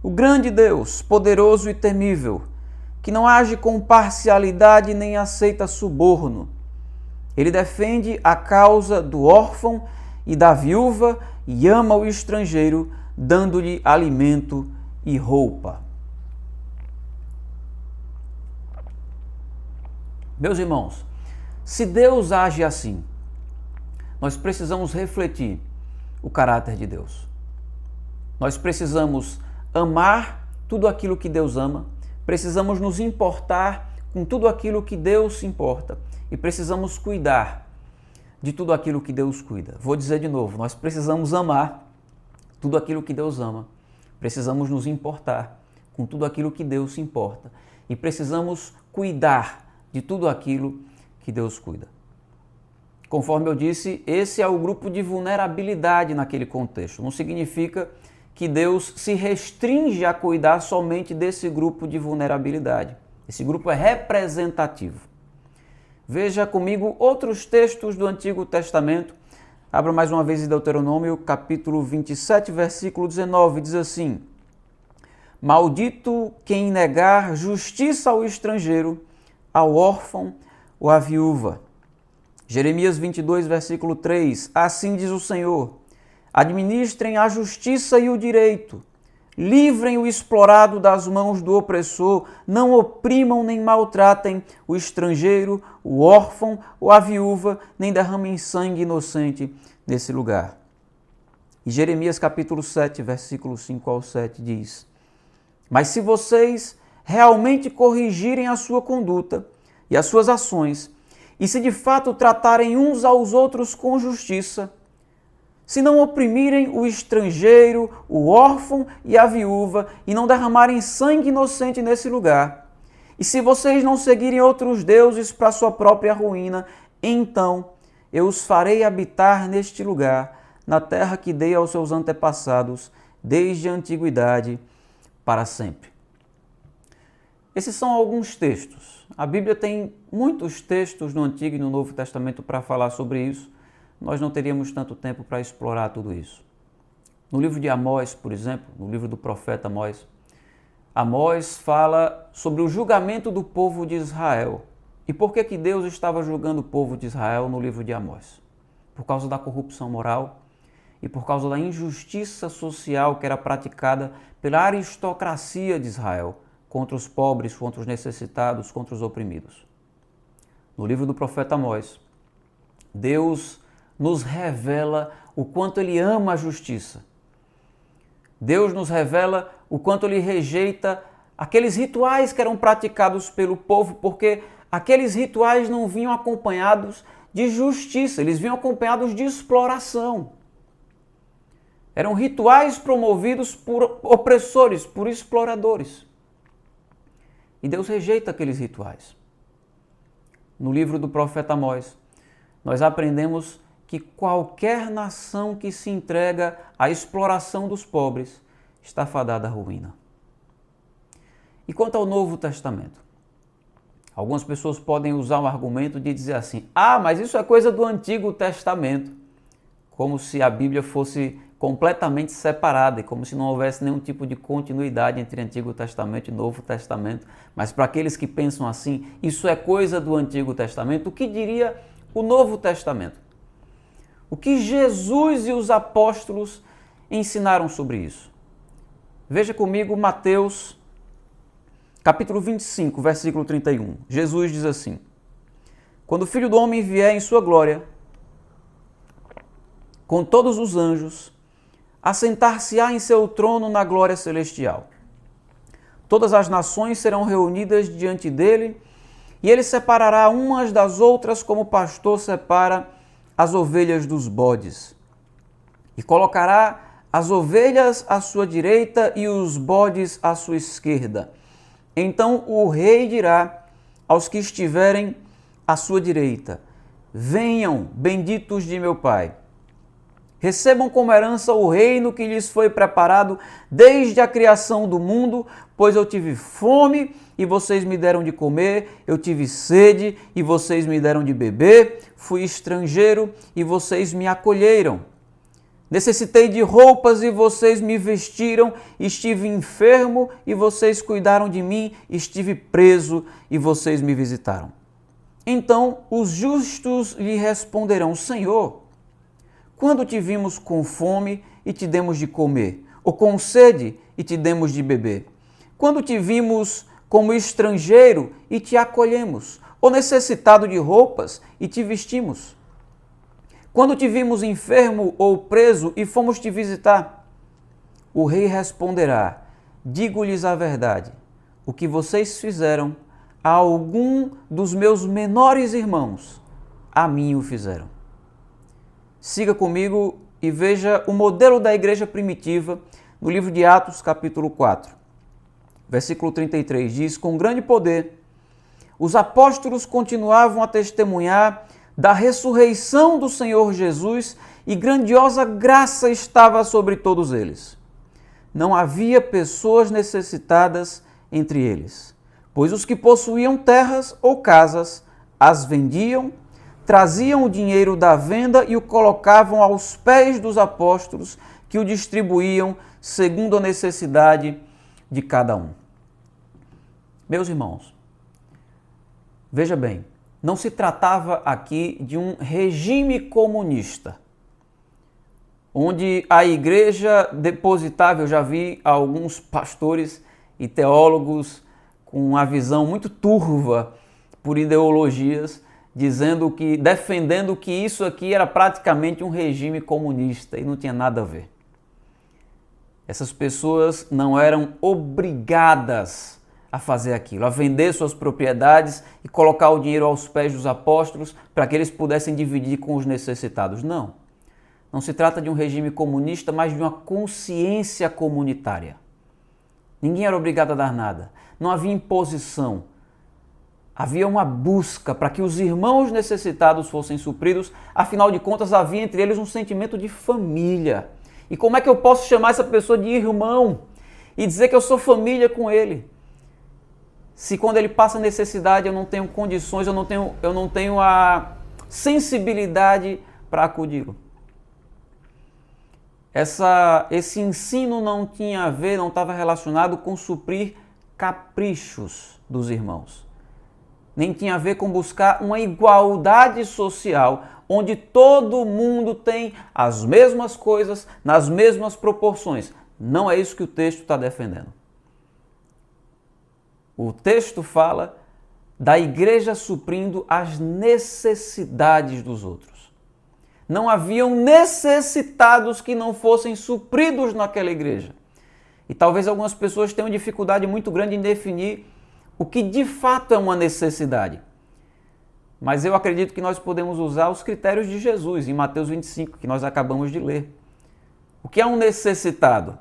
O grande Deus, poderoso e temível, que não age com parcialidade nem aceita suborno. Ele defende a causa do órfão e da viúva e ama o estrangeiro, dando-lhe alimento e roupa. Meus irmãos, se Deus age assim, nós precisamos refletir o caráter de Deus. Nós precisamos amar tudo aquilo que Deus ama, precisamos nos importar com tudo aquilo que Deus se importa e precisamos cuidar de tudo aquilo que Deus cuida. Vou dizer de novo, nós precisamos amar tudo aquilo que Deus ama, precisamos nos importar com tudo aquilo que Deus se importa e precisamos cuidar de tudo aquilo que Deus cuida. Conforme eu disse, esse é o grupo de vulnerabilidade naquele contexto. Não significa que Deus se restringe a cuidar somente desse grupo de vulnerabilidade. Esse grupo é representativo. Veja comigo outros textos do Antigo Testamento. Abra mais uma vez em Deuteronômio, capítulo 27, versículo 19. Diz assim: maldito quem negar justiça ao estrangeiro, ao órfão ou à viúva. Jeremias 22, versículo 3. Assim diz o Senhor: administrem a justiça e o direito, livrem o explorado das mãos do opressor, não oprimam nem maltratem o estrangeiro, o órfão ou a viúva, nem derramem sangue inocente nesse lugar. E Jeremias capítulo 7, versículo 5 ao 7 diz: mas se vocês realmente corrigirem a sua conduta e as suas ações, e se de fato tratarem uns aos outros com justiça, se não oprimirem o estrangeiro, o órfão e a viúva, e não derramarem sangue inocente nesse lugar, e se vocês não seguirem outros deuses para sua própria ruína, então eu os farei habitar neste lugar, na terra que dei aos seus antepassados, desde a antiguidade para sempre. Esses são alguns textos. A Bíblia tem muitos textos no Antigo e no Novo Testamento para falar sobre isso. Nós não teríamos tanto tempo para explorar tudo isso. No livro de Amós, por exemplo, no livro do profeta Amós, Amós fala sobre o julgamento do povo de Israel. E por que Deus estava julgando o povo de Israel no livro de Amós? Por causa da corrupção moral e por causa da injustiça social que era praticada pela aristocracia de Israel contra os pobres, contra os necessitados, contra os oprimidos. no livro do profeta Amós, Deus nos revela o quanto Ele ama a justiça. Deus nos revela o quanto Ele rejeita aqueles rituais que eram praticados pelo povo, porque aqueles rituais não vinham acompanhados de justiça, eles vinham acompanhados de exploração. Eram rituais promovidos por opressores, por exploradores. E Deus rejeita aqueles rituais. No livro do profeta Amós, nós aprendemos que qualquer nação que se entrega à exploração dos pobres está fadada à ruína. E quanto ao Novo Testamento? Algumas pessoas podem usar o argumento de dizer assim: mas isso é coisa do Antigo Testamento, como se a Bíblia fosse completamente separada e como se não houvesse nenhum tipo de continuidade entre Antigo Testamento e Novo Testamento. Mas para aqueles que pensam assim, isso é coisa do Antigo Testamento, o que diria o Novo Testamento? O que Jesus e os apóstolos ensinaram sobre isso? Veja comigo Mateus, capítulo 25, versículo 31. Jesus diz assim: quando o Filho do Homem vier em sua glória, com todos os anjos, assentar-se-á em seu trono na glória celestial. Todas as nações serão reunidas diante dele, e ele separará umas das outras como o pastor separa as ovelhas dos bodes. E colocará as ovelhas à sua direita e os bodes à sua esquerda. Então o rei dirá aos que estiverem à sua direita: venham, benditos de meu Pai. Recebam como herança o reino que lhes foi preparado desde a criação do mundo, pois eu tive fome e vocês me deram de comer, eu tive sede e vocês me deram de beber, fui estrangeiro e vocês me acolheram. Necessitei de roupas e vocês me vestiram, estive enfermo e vocês cuidaram de mim, estive preso e vocês me visitaram. Então os justos lhe responderão: Senhor, quando te vimos com fome e te demos de comer, ou com sede e te demos de beber? Quando te vimos como estrangeiro e te acolhemos, ou necessitado de roupas e te vestimos? Quando te vimos enfermo ou preso e fomos te visitar? O rei responderá: digo-lhes a verdade, o que vocês fizeram a algum dos meus menores irmãos, a mim o fizeram. Siga comigo e veja o modelo da igreja primitiva no livro de Atos, capítulo 4. Versículo 33 diz: com grande poder, os apóstolos continuavam a testemunhar da ressurreição do Senhor Jesus e grandiosa graça estava sobre todos eles. Não havia pessoas necessitadas entre eles, pois os que possuíam terras ou casas as vendiam, traziam o dinheiro da venda e o colocavam aos pés dos apóstolos, que o distribuíam segundo a necessidade de cada um. Meus irmãos, veja bem, não se tratava aqui de um regime comunista, onde a igreja depositava. Eu já vi alguns pastores e teólogos com uma visão muito turva por ideologias, defendendo que isso aqui era praticamente um regime comunista e não tinha nada a ver. Essas pessoas não eram obrigadas a fazer aquilo, a vender suas propriedades e colocar o dinheiro aos pés dos apóstolos para que eles pudessem dividir com os necessitados. Não. Não se trata de um regime comunista, mas de uma consciência comunitária. Ninguém era obrigado a dar nada. Não havia imposição. Havia uma busca para que os irmãos necessitados fossem supridos. Afinal de contas, havia entre eles um sentimento de família. E como é que eu posso chamar essa pessoa de irmão e dizer que eu sou família com ele? Se quando ele passa necessidade eu não tenho condições, eu não tenho a sensibilidade para acudi-lo. Esse ensino não estava relacionado com suprir caprichos dos irmãos. Nem tinha a ver com buscar uma igualdade social, onde todo mundo tem as mesmas coisas, nas mesmas proporções. Não é isso que o texto está defendendo. O texto fala da igreja suprindo as necessidades dos outros. Não haviam necessitados que não fossem supridos naquela igreja. E talvez algumas pessoas tenham dificuldade muito grande em definir o que de fato é uma necessidade. Mas eu acredito que nós podemos usar os critérios de Jesus em Mateus 25, que nós acabamos de ler. O que é um necessitado?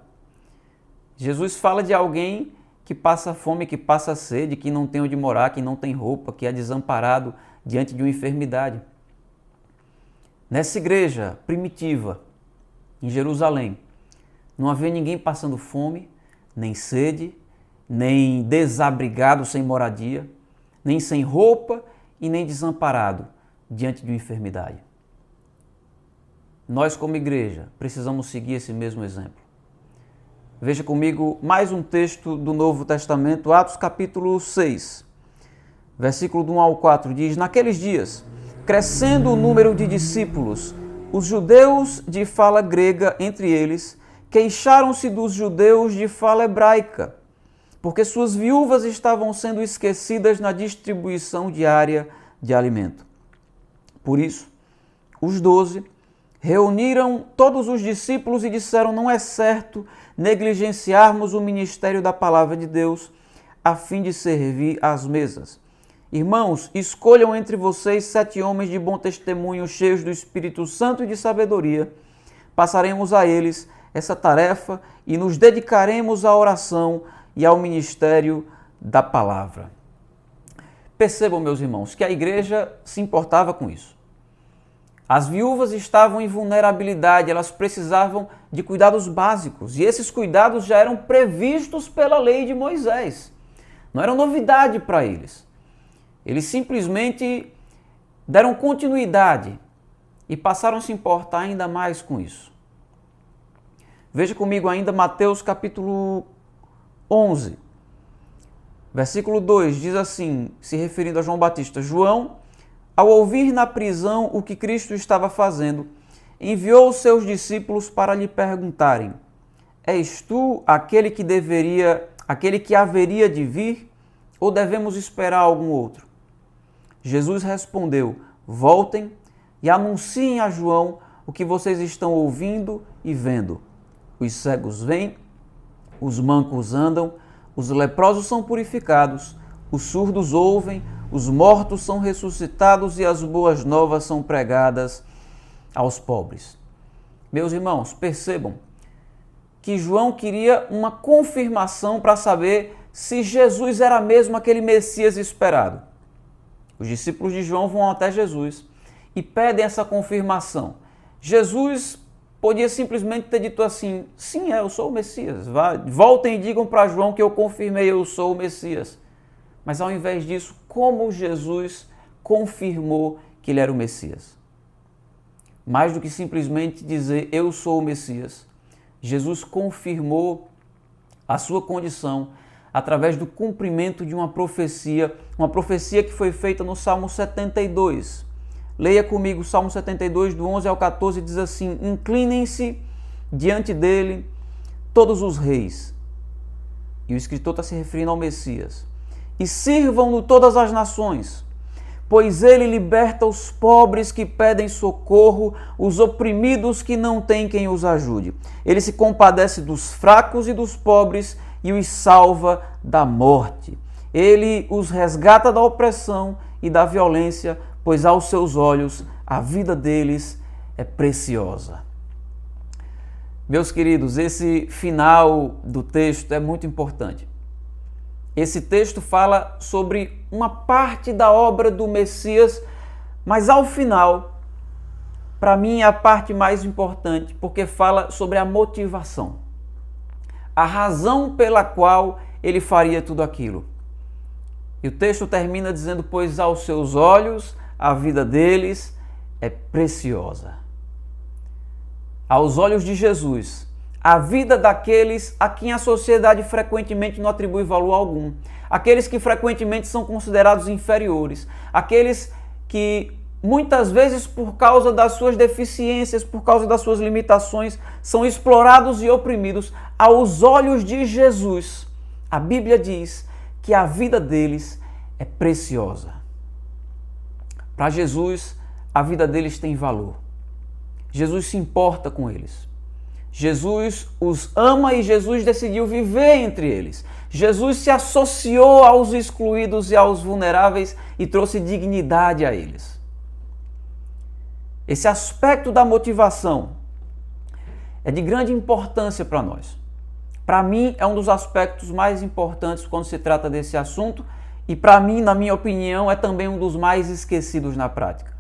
Jesus fala de alguém que passa fome, que passa sede, que não tem onde morar, que não tem roupa, que é desamparado diante de uma enfermidade. Nessa igreja primitiva, em Jerusalém, não havia ninguém passando fome, nem sede, nem desabrigado sem moradia, nem sem roupa e nem desamparado diante de uma enfermidade. Nós, como igreja, precisamos seguir esse mesmo exemplo. Veja comigo mais um texto do Novo Testamento, Atos capítulo 6, versículo do 1 ao 4, diz: Naqueles dias, crescendo o número de discípulos, os judeus de fala grega entre eles queixaram-se dos judeus de fala hebraica, porque suas viúvas estavam sendo esquecidas na distribuição diária de alimento. Por isso, os 12 reuniram todos os discípulos e disseram: não é certo negligenciarmos o ministério da palavra de Deus a fim de servir às mesas. Irmãos, escolham entre vocês 7 homens de bom testemunho, cheios do Espírito Santo e de sabedoria. Passaremos a eles essa tarefa e nos dedicaremos à oração e ao ministério da palavra. Percebam, meus irmãos, que a igreja se importava com isso. As viúvas estavam em vulnerabilidade, elas precisavam de cuidados básicos, e esses cuidados já eram previstos pela lei de Moisés. Não era novidade para eles. Eles simplesmente deram continuidade e passaram a se importar ainda mais com isso. Veja comigo ainda Mateus capítulo 11, versículo 2, diz assim, se referindo a João Batista: João, ao ouvir na prisão o que Cristo estava fazendo, enviou os seus discípulos para lhe perguntarem: És tu aquele que haveria de vir, ou devemos esperar algum outro? Jesus respondeu: Voltem e anunciem a João o que vocês estão ouvindo e vendo. Os cegos vêm, os mancos andam, os leprosos são purificados, os surdos ouvem, os mortos são ressuscitados e as boas novas são pregadas aos pobres. Meus irmãos, percebam que João queria uma confirmação para saber se Jesus era mesmo aquele Messias esperado. Os discípulos de João vão até Jesus e pedem essa confirmação. Jesus podia simplesmente ter dito assim: sim, eu sou o Messias. Voltem e digam para João que eu confirmei, eu sou o Messias. Mas ao invés disso, como Jesus confirmou que ele era o Messias? Mais do que simplesmente dizer eu sou o Messias, Jesus confirmou a sua condição através do cumprimento de uma profecia que foi feita no Salmo 72. Leia comigo o Salmo 72, do 11 ao 14, diz assim: Inclinem-se diante dele todos os reis. E o escritor está se referindo ao Messias. E sirvam-no todas as nações, pois ele liberta os pobres que pedem socorro, os oprimidos que não têm quem os ajude. Ele se compadece dos fracos e dos pobres e os salva da morte. Ele os resgata da opressão e da violência, pois aos seus olhos a vida deles é preciosa. Meus queridos, esse final do texto é muito importante. Esse texto fala sobre uma parte da obra do Messias, mas ao final, para mim, é a parte mais importante, porque fala sobre a motivação, a razão pela qual ele faria tudo aquilo. E o texto termina dizendo: pois aos seus olhos a vida deles é preciosa. Aos olhos de Jesus, a vida daqueles a quem a sociedade frequentemente não atribui valor algum, aqueles que frequentemente são considerados inferiores, aqueles que muitas vezes, por causa das suas deficiências, por causa das suas limitações, são explorados e oprimidos. Aos olhos de Jesus, a Bíblia diz que a vida deles é preciosa. Para Jesus, a vida deles tem valor. Jesus se importa com eles. Jesus os ama e Jesus decidiu viver entre eles. Jesus se associou aos excluídos e aos vulneráveis e trouxe dignidade a eles. Esse aspecto da motivação é de grande importância para nós. Para mim, é um dos aspectos mais importantes quando se trata desse assunto e para mim, na minha opinião, é também um dos mais esquecidos na prática.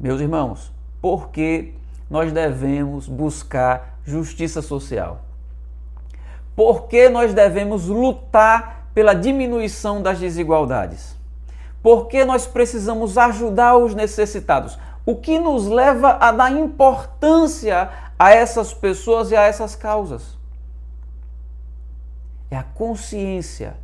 Meus irmãos, por que nós devemos buscar justiça social? Por que nós devemos lutar pela diminuição das desigualdades? Por que nós precisamos ajudar os necessitados? O que nos leva a dar importância a essas pessoas e a essas causas? É a consciência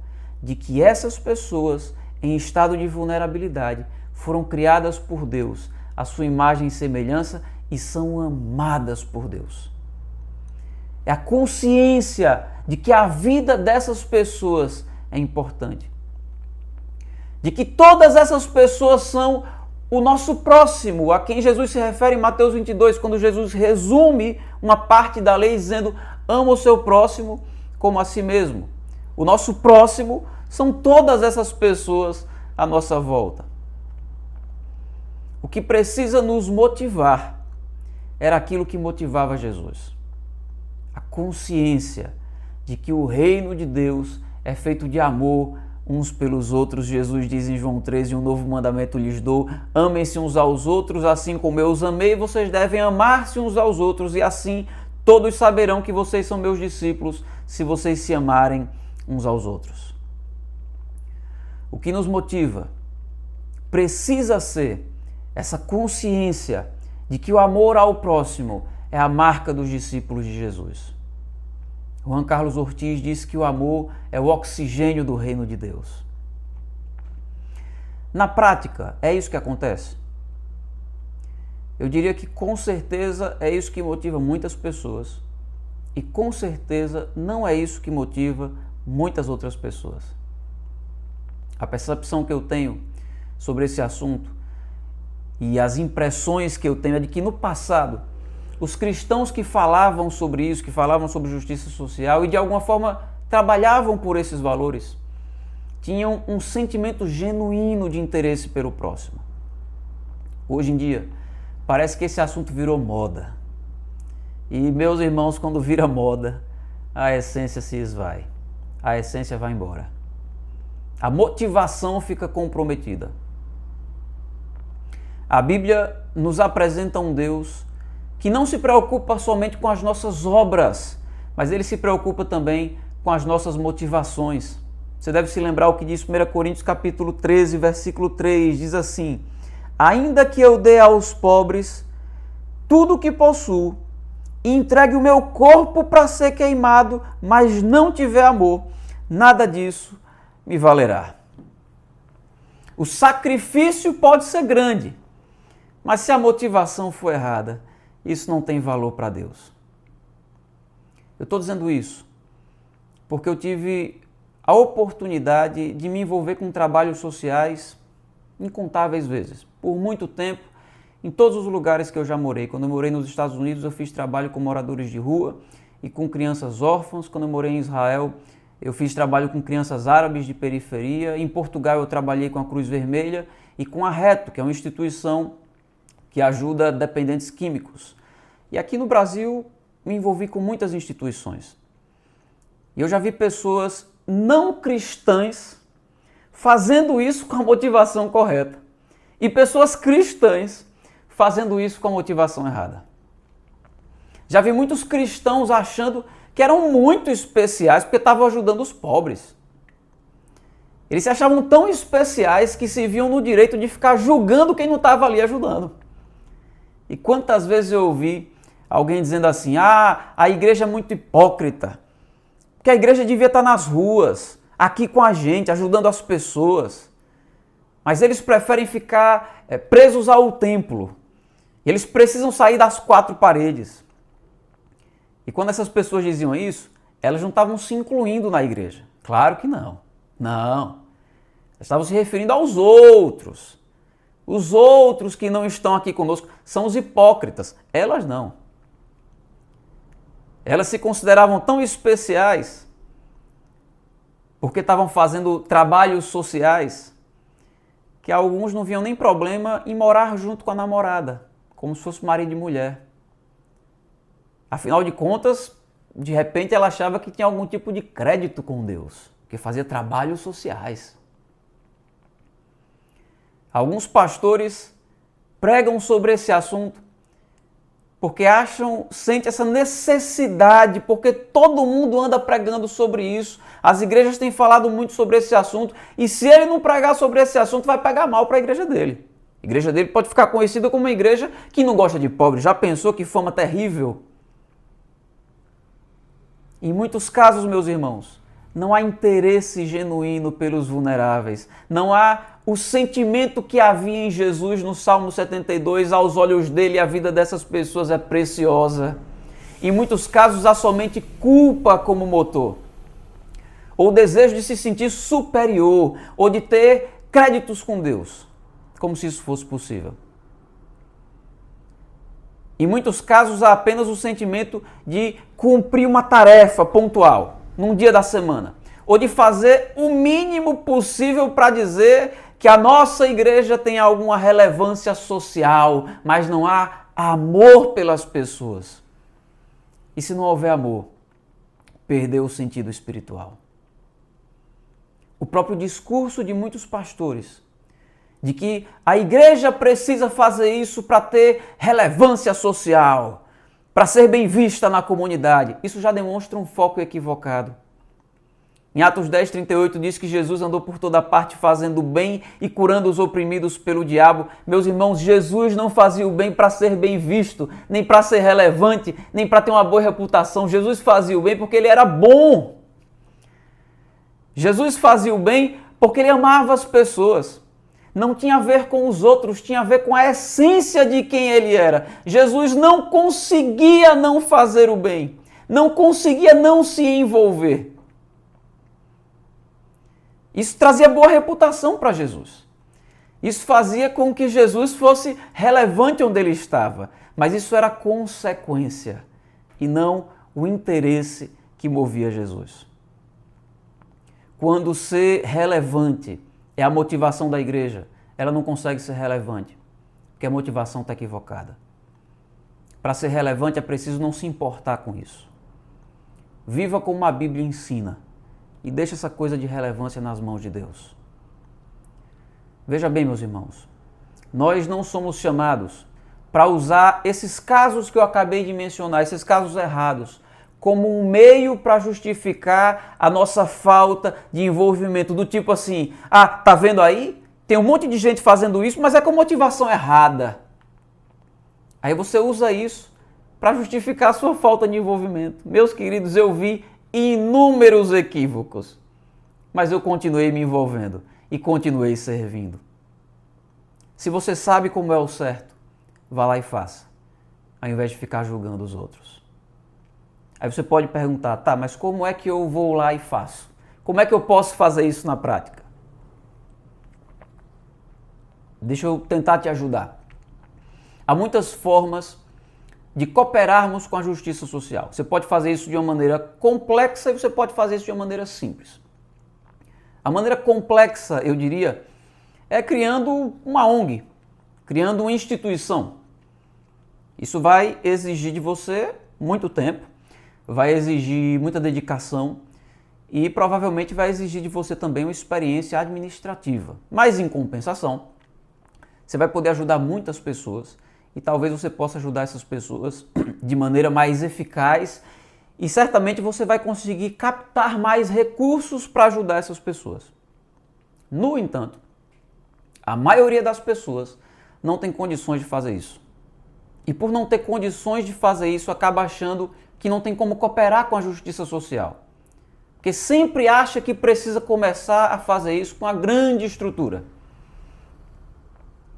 de que essas pessoas em estado de vulnerabilidade foram criadas por Deus, à sua imagem e semelhança, e são amadas por Deus. É a consciência de que a vida dessas pessoas é importante. De que todas essas pessoas são o nosso próximo, a quem Jesus se refere em Mateus 22, quando Jesus resume uma parte da lei dizendo: ama o seu próximo como a si mesmo. O nosso próximo são todas essas pessoas à nossa volta. O que precisa nos motivar era aquilo que motivava Jesus. A consciência de que o reino de Deus é feito de amor uns pelos outros. Jesus diz em João 13, um novo mandamento lhes dou: amem-se uns aos outros, assim como eu os amei, vocês devem amar-se uns aos outros, e assim todos saberão que vocês são meus discípulos, se vocês se amarem uns aos outros. O que nos motiva precisa ser essa consciência de que o amor ao próximo é a marca dos discípulos de Jesus. Juan Carlos Ortiz disse que o amor é o oxigênio do reino de Deus. Na prática, é isso que acontece? Eu diria que com certeza é isso que motiva muitas pessoas e com certeza não é isso que motiva muitas outras pessoas. A percepção que eu tenho sobre esse assunto e as impressões que eu tenho é de que no passado os cristãos que falavam sobre isso, que falavam sobre justiça social e de alguma forma trabalhavam por esses valores, tinham um sentimento genuíno de interesse pelo próximo. Hoje em dia, parece que esse assunto virou moda. E, meus irmãos, quando vira moda, a essência se esvai. A essência vai embora. A motivação fica comprometida. A Bíblia nos apresenta um Deus que não se preocupa somente com as nossas obras, mas Ele se preocupa também com as nossas motivações. Você deve se lembrar o que diz 1 Coríntios capítulo 13, versículo 3, diz assim: ainda que eu dê aos pobres tudo o que possuo e entregue o meu corpo para ser queimado, mas não tiver amor, nada disso me valerá. O sacrifício pode ser grande, mas se a motivação for errada, isso não tem valor para Deus. Eu estou dizendo isso porque eu tive a oportunidade de me envolver com trabalhos sociais incontáveis vezes, por muito tempo, em todos os lugares que eu já morei. Quando eu morei nos Estados Unidos, eu fiz trabalho com moradores de rua e com crianças órfãs. Quando eu morei em Israel, eu fiz trabalho com crianças árabes de periferia. Em Portugal, eu trabalhei com a Cruz Vermelha e com a Reto, que é uma instituição que ajuda dependentes químicos. E aqui no Brasil, me envolvi com muitas instituições. E eu já vi pessoas não cristãs fazendo isso com a motivação correta. E pessoas cristãs fazendo isso com a motivação errada. Já vi muitos cristãos achando que eram muito especiais porque estavam ajudando os pobres. Eles se achavam tão especiais que se viam no direito de ficar julgando quem não estava ali ajudando. E quantas vezes eu ouvi alguém dizendo assim: a igreja é muito hipócrita, porque a igreja devia estar nas ruas, aqui com a gente, ajudando as pessoas. Mas eles preferem ficar presos ao templo. Eles precisam sair das quatro paredes. E quando essas pessoas diziam isso, elas não estavam se incluindo na igreja. Claro que não. Não. Estava se referindo aos outros. Os outros que não estão aqui conosco são os hipócritas. Elas não. Elas se consideravam tão especiais porque estavam fazendo trabalhos sociais que alguns não viam nem problema em morar junto com a namorada, como se fosse marido e mulher. Afinal de contas, de repente ela achava que tinha algum tipo de crédito com Deus, porque fazia trabalhos sociais. Alguns pastores pregam sobre esse assunto porque sentem essa necessidade, porque todo mundo anda pregando sobre isso. As igrejas têm falado muito sobre esse assunto e se ele não pregar sobre esse assunto, vai pegar mal para a igreja dele. A igreja dele pode ficar conhecida como uma igreja que não gosta de pobre. Já pensou que fama terrível? Em muitos casos, meus irmãos, não há interesse genuíno pelos vulneráveis. Não há o sentimento que havia em Jesus no Salmo 72, aos olhos dele a vida dessas pessoas é preciosa. Em muitos casos há somente culpa como motor. Ou o desejo de se sentir superior, ou de ter créditos com Deus, como se isso fosse possível. Em muitos casos há apenas o sentimento de cumprir uma tarefa pontual, num dia da semana, ou de fazer o mínimo possível para dizer que a nossa igreja tem alguma relevância social, mas não há amor pelas pessoas. E se não houver amor, perdeu o sentido espiritual. O próprio discurso de muitos pastores, de que a igreja precisa fazer isso para ter relevância social, para ser bem vista na comunidade, isso já demonstra um foco equivocado. Em Atos 10:38 diz que Jesus andou por toda parte fazendo o bem e curando os oprimidos pelo diabo. Meus irmãos, Jesus não fazia o bem para ser bem visto, nem para ser relevante, nem para ter uma boa reputação. Jesus fazia o bem porque ele era bom. Jesus fazia o bem porque ele amava as pessoas. Não tinha a ver com os outros, tinha a ver com a essência de quem ele era. Jesus não conseguia não fazer o bem, não conseguia não se envolver. Isso trazia boa reputação para Jesus. Isso fazia com que Jesus fosse relevante onde ele estava. Mas isso era consequência e não o interesse que movia Jesus. Quando ser relevante é a motivação da igreja, ela não consegue ser relevante, porque a motivação está equivocada. Para ser relevante é preciso não se importar com isso. Viva como a Bíblia ensina. E deixa essa coisa de relevância nas mãos de Deus. Veja bem, meus irmãos, nós não somos chamados para usar esses casos que eu acabei de mencionar, esses casos errados, como um meio para justificar a nossa falta de envolvimento, do tipo assim, tá vendo aí? Tem um monte de gente fazendo isso, mas é com motivação errada. Aí você usa isso para justificar a sua falta de envolvimento. Meus queridos, eu vi inúmeros equívocos, mas eu continuei me envolvendo e continuei servindo. Se você sabe como é o certo, vá lá e faça, ao invés de ficar julgando os outros. Aí você pode perguntar, mas como é que eu vou lá e faço? Como é que eu posso fazer isso na prática? Deixa eu tentar te ajudar. Há muitas formas de cooperarmos com a justiça social. Você pode fazer isso de uma maneira complexa e você pode fazer isso de uma maneira simples. A maneira complexa, eu diria, é criando uma ONG, criando uma instituição. Isso vai exigir de você muito tempo, vai exigir muita dedicação e provavelmente vai exigir de você também uma experiência administrativa. Mas em compensação, você vai poder ajudar muitas pessoas e talvez você possa ajudar essas pessoas de maneira mais eficaz e certamente você vai conseguir captar mais recursos para ajudar essas pessoas. No entanto, a maioria das pessoas não tem condições de fazer isso. E por não ter condições de fazer isso, acaba achando que não tem como cooperar com a justiça social. Porque sempre acha que precisa começar a fazer isso com uma grande estrutura.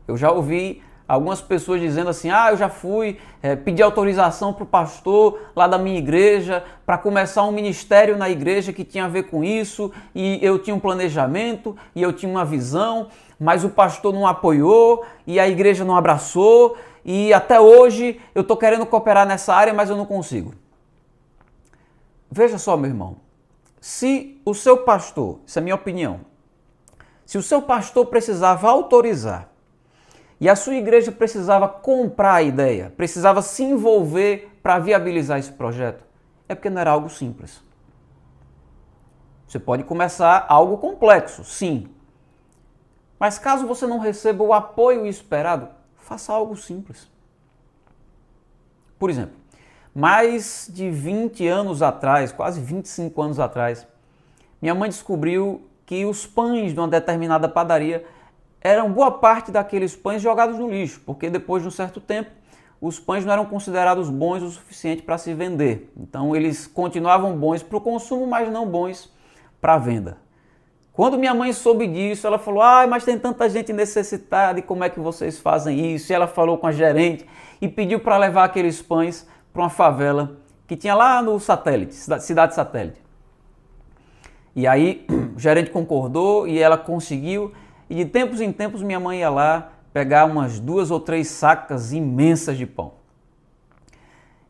Eu já ouvi Algumas pessoas dizendo assim, eu já fui pedir autorização para o pastor lá da minha igreja para começar um ministério na igreja que tinha a ver com isso, e eu tinha um planejamento, e eu tinha uma visão, mas o pastor não apoiou, e a igreja não abraçou, e até hoje eu estou querendo cooperar nessa área, mas eu não consigo. Veja só, meu irmão, se o seu pastor, isso é a minha opinião, se o seu pastor precisava autorizar, e a sua igreja precisava comprar a ideia, precisava se envolver para viabilizar esse projeto, é porque não era algo simples. Você pode começar algo complexo, sim. Mas caso você não receba o apoio esperado, faça algo simples. Por exemplo, mais de 20 anos atrás, quase 25 anos atrás, minha mãe descobriu que os pães de uma determinada padaria eram boa parte daqueles pães jogados no lixo, porque depois de um certo tempo, os pães não eram considerados bons o suficiente para se vender. Então eles continuavam bons para o consumo, mas não bons para a venda. Quando minha mãe soube disso, ela falou, mas tem tanta gente necessitada, e como é que vocês fazem isso? E ela falou com a gerente e pediu para levar aqueles pães para uma favela que tinha lá no satélite, cidade satélite. E aí o gerente concordou e ela conseguiu. E de tempos em tempos minha mãe ia lá pegar umas 2 ou 3 sacas imensas de pão.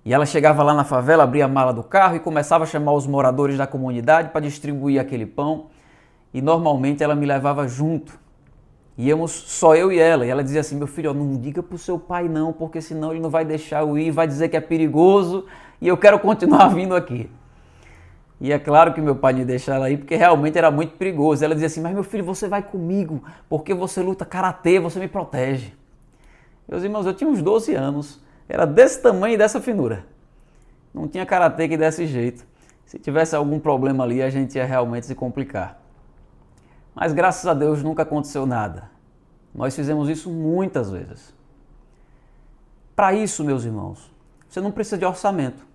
E ela chegava lá na favela, abria a mala do carro e começava a chamar os moradores da comunidade para distribuir aquele pão. E normalmente ela me levava junto. Íamos só eu e ela. E ela dizia assim, meu filho, não diga pro seu pai não, porque senão ele não vai deixar eu ir, vai dizer que é perigoso e eu quero continuar vindo aqui. E é claro que meu pai me deixava ela ir, porque realmente era muito perigoso. Ela dizia assim, mas meu filho, você vai comigo, porque você luta karatê, você me protege. Meus irmãos, eu tinha uns 12 anos, era desse tamanho e dessa finura. Não tinha karatê que desse jeito. Se tivesse algum problema ali, a gente ia realmente se complicar. Mas graças a Deus nunca aconteceu nada. Nós fizemos isso muitas vezes. Para isso, meus irmãos, você não precisa de orçamento.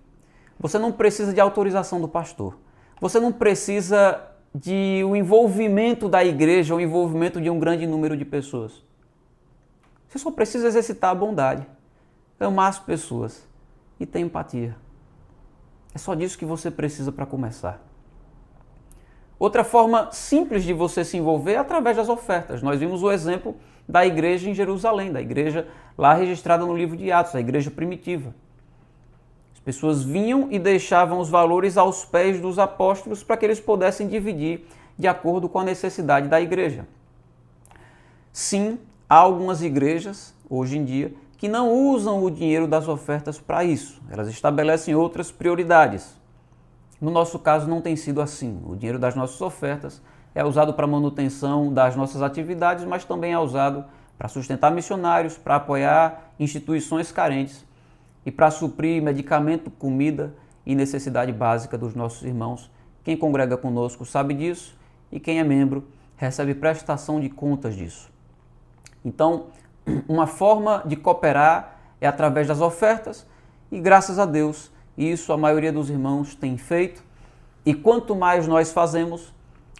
Você não precisa de autorização do pastor. Você não precisa de o envolvimento da igreja, o envolvimento de um grande número de pessoas. Você só precisa exercitar a bondade, amar as pessoas e ter empatia. É só disso que você precisa para começar. Outra forma simples de você se envolver é através das ofertas. Nós vimos o exemplo da igreja em Jerusalém, da igreja lá registrada no livro de Atos, a igreja primitiva. As pessoas vinham e deixavam os valores aos pés dos apóstolos para que eles pudessem dividir de acordo com a necessidade da igreja. Sim, há algumas igrejas, hoje em dia, que não usam o dinheiro das ofertas para isso. Elas estabelecem outras prioridades. No nosso caso, não tem sido assim. O dinheiro das nossas ofertas é usado para a manutenção das nossas atividades, mas também é usado para sustentar missionários, para apoiar instituições carentes e para suprir medicamento, comida e necessidade básica dos nossos irmãos. Quem congrega conosco sabe disso e quem é membro recebe prestação de contas disso. Então, uma forma de cooperar é através das ofertas e, graças a Deus, isso a maioria dos irmãos tem feito. E quanto mais nós fazemos,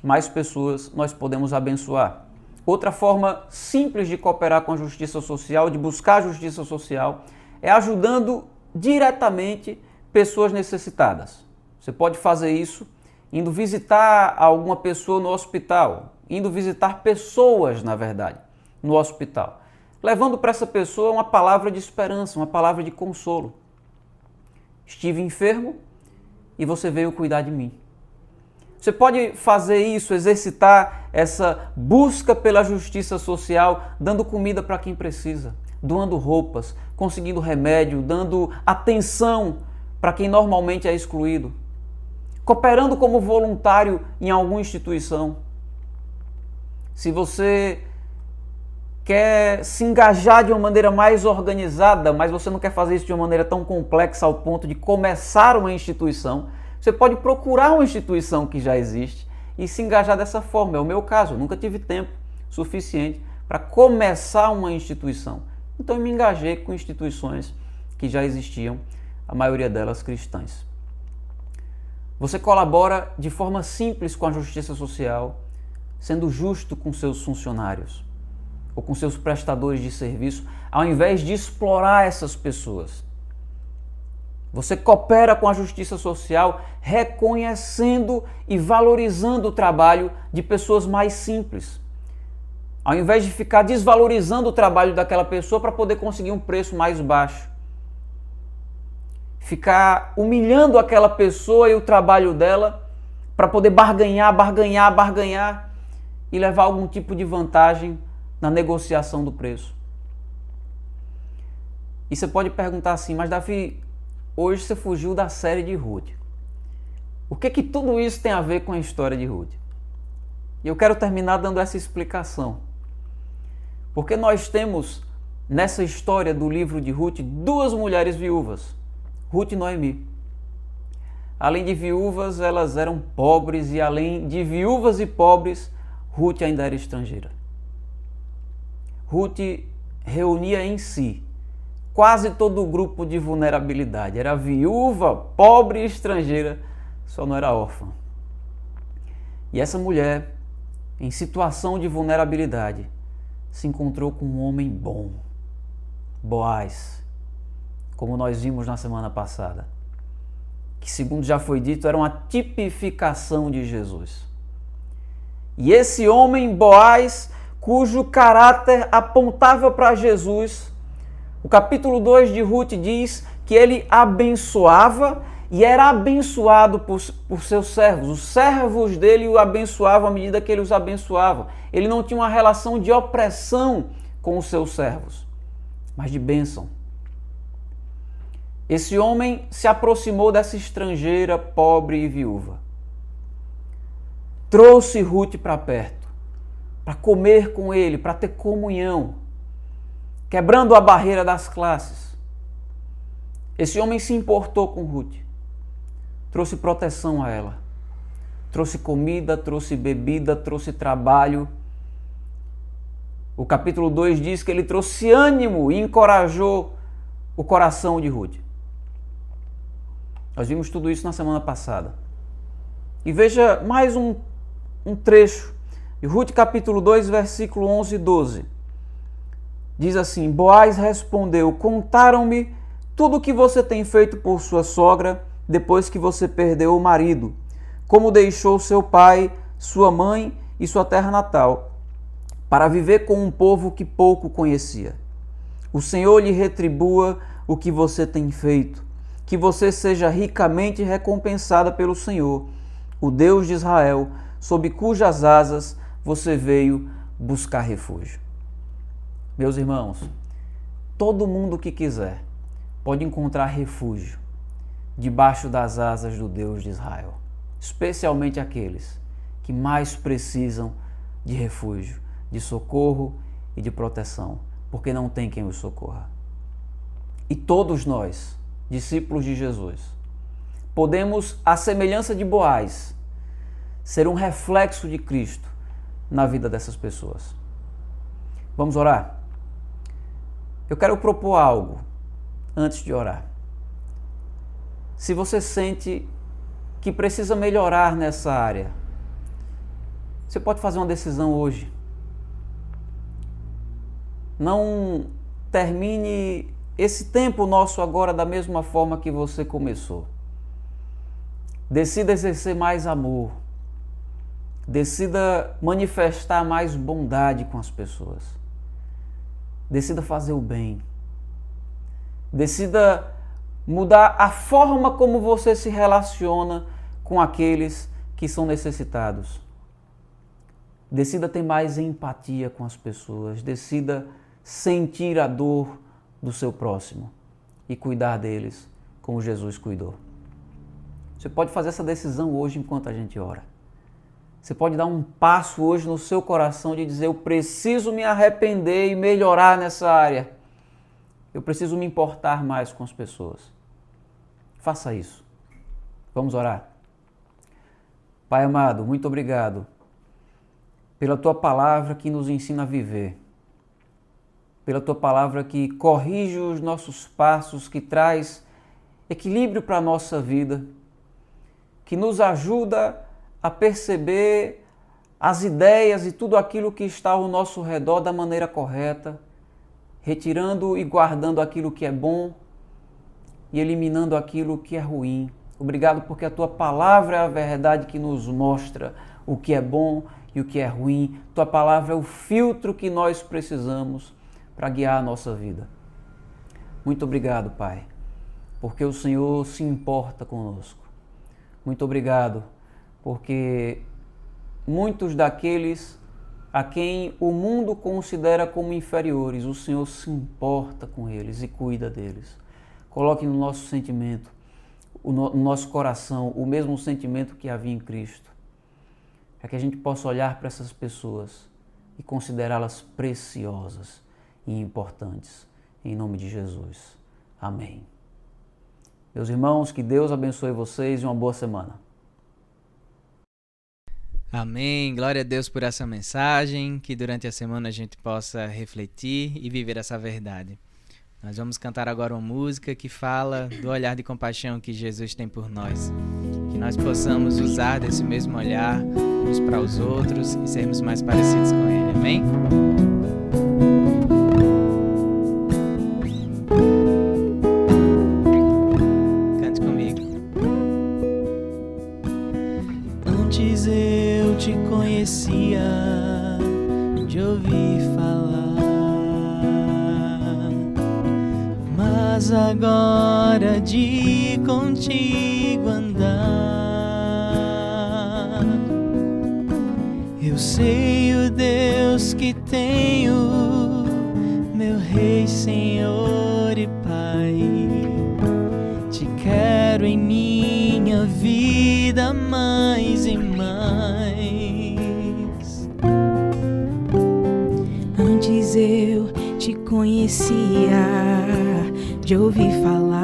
mais pessoas nós podemos abençoar. Outra forma simples de cooperar com a justiça social, de buscar a justiça social, é ajudando diretamente pessoas necessitadas. Você pode fazer isso indo visitar alguma pessoa no hospital, indo visitar pessoas, na verdade, no hospital, levando para essa pessoa uma palavra de esperança, uma palavra de consolo. Estive enfermo e você veio cuidar de mim. Você pode fazer isso, exercitar essa busca pela justiça social, dando comida para quem precisa, doando roupas, conseguindo remédio, dando atenção para quem normalmente é excluído, cooperando como voluntário em alguma instituição. Se você quer se engajar de uma maneira mais organizada, mas você não quer fazer isso de uma maneira tão complexa ao ponto de começar uma instituição, você pode procurar uma instituição que já existe e se engajar dessa forma. É o meu caso, eu nunca tive tempo suficiente para começar uma instituição. Então eu me engajei com instituições que já existiam, a maioria delas cristãs. Você colabora de forma simples com a justiça social, sendo justo com seus funcionários. ou com seus prestadores de serviço, ao invés de explorar essas pessoas. Você coopera com a justiça social reconhecendo e valorizando o trabalho de pessoas mais simples. Ao invés de ficar desvalorizando o trabalho daquela pessoa para poder conseguir um preço mais baixo. Ficar humilhando aquela pessoa e o trabalho dela para poder barganhar e levar algum tipo de vantagem na negociação do preço. E você pode perguntar assim, mas Davi, hoje você fugiu da série de Ruth. O que tudo isso tem a ver com a história de Ruth? E eu quero terminar dando essa explicação. Porque nós temos nessa história do livro de Ruth duas mulheres viúvas, Ruth e Noemi. Além de viúvas, elas eram pobres e além de viúvas e pobres, Ruth ainda era estrangeira. Ruth reunia em si quase todo o grupo de vulnerabilidade. Era viúva, pobre e estrangeira, só não era órfã. E essa mulher, em situação de vulnerabilidade, se encontrou com um homem bom, Boaz, como nós vimos na semana passada, que, segundo já foi dito, era uma tipificação de Jesus. E esse homem, Boaz, cujo caráter apontava para Jesus, o capítulo 2 de Ruth diz que ele abençoava e era abençoado por seus servos. Os servos dele o abençoavam à medida que ele os abençoava. Ele não tinha uma relação de opressão com os seus servos, mas de bênção. Esse homem se aproximou dessa estrangeira, pobre e viúva. Trouxe Ruth para perto, para comer com ele, para ter comunhão, quebrando a barreira das classes. Esse homem se importou com Ruth, trouxe proteção a ela, trouxe comida, trouxe bebida, trouxe trabalho. O capítulo 2 diz que ele trouxe ânimo e encorajou o coração de Ruth. Nós vimos tudo isso na semana passada. E veja mais um trecho de Ruth capítulo 2, versículo 11 e 12. Diz assim: Boaz respondeu: contaram-me tudo o que você tem feito por sua sogra depois que você perdeu o marido, como deixou seu pai, sua mãe e sua terra natal, para viver com um povo que pouco conhecia. O Senhor lhe retribua o que você tem feito, que você seja ricamente recompensada pelo Senhor, o Deus de Israel, sob cujas asas você veio buscar refúgio. Meus irmãos, todo mundo que quiser pode encontrar refúgio debaixo das asas do Deus de Israel, especialmente aqueles que mais precisam de refúgio, de socorro e de proteção, porque não tem quem os socorra. E todos nós, discípulos de Jesus, podemos, à semelhança de Boaz, ser um reflexo de Cristo na vida dessas pessoas. Vamos orar? Eu quero propor algo antes de orar. Se você sente que precisa melhorar nessa área, você pode fazer uma decisão hoje. Não termine esse tempo nosso agora da mesma forma que você começou. Decida exercer mais amor. Decida manifestar mais bondade com as pessoas. Decida fazer o bem. Decida mudar a forma como você se relaciona com aqueles que são necessitados. Decida ter mais empatia com as pessoas. Decida sentir a dor do seu próximo e cuidar deles como Jesus cuidou. Você pode fazer essa decisão hoje enquanto a gente ora. Você pode dar um passo hoje no seu coração de dizer: eu preciso me arrepender e melhorar nessa área. Eu preciso me importar mais com as pessoas. Faça isso. Vamos orar. Pai amado, muito obrigado pela Tua palavra que nos ensina a viver. Pela Tua palavra que corrige os nossos passos, que traz equilíbrio para a nossa vida, que nos ajuda a perceber as ideias e tudo aquilo que está ao nosso redor da maneira correta, retirando e guardando aquilo que é bom e eliminando aquilo que é ruim. Obrigado porque a Tua palavra é a verdade que nos mostra o que é bom e o que é ruim. Tua palavra é o filtro que nós precisamos para guiar a nossa vida. Muito obrigado, Pai, porque o Senhor se importa conosco. Muito obrigado, porque muitos daqueles a quem o mundo considera como inferiores, o Senhor se importa com eles e cuida deles. Coloque no nosso sentimento, no nosso coração, o mesmo sentimento que havia em Cristo, para que a gente possa olhar para essas pessoas e considerá-las preciosas e importantes. Em nome de Jesus. Amém. Meus irmãos, que Deus abençoe vocês e uma boa semana. Amém. Glória a Deus por essa mensagem, que durante a semana a gente possa refletir e viver essa verdade. Nós vamos cantar agora uma música que fala do olhar de compaixão que Jesus tem por nós. Que nós possamos usar desse mesmo olhar uns para os outros e sermos mais parecidos com Ele. Amém? Cante comigo. Antes eu te conhecia, de ouvir falar, mas agora de contigo andar, eu sei o Deus que tenho, meu Rei, Senhor e Pai. Te quero em minha vida mais e mais. Antes eu te conhecia, de ouvir falar,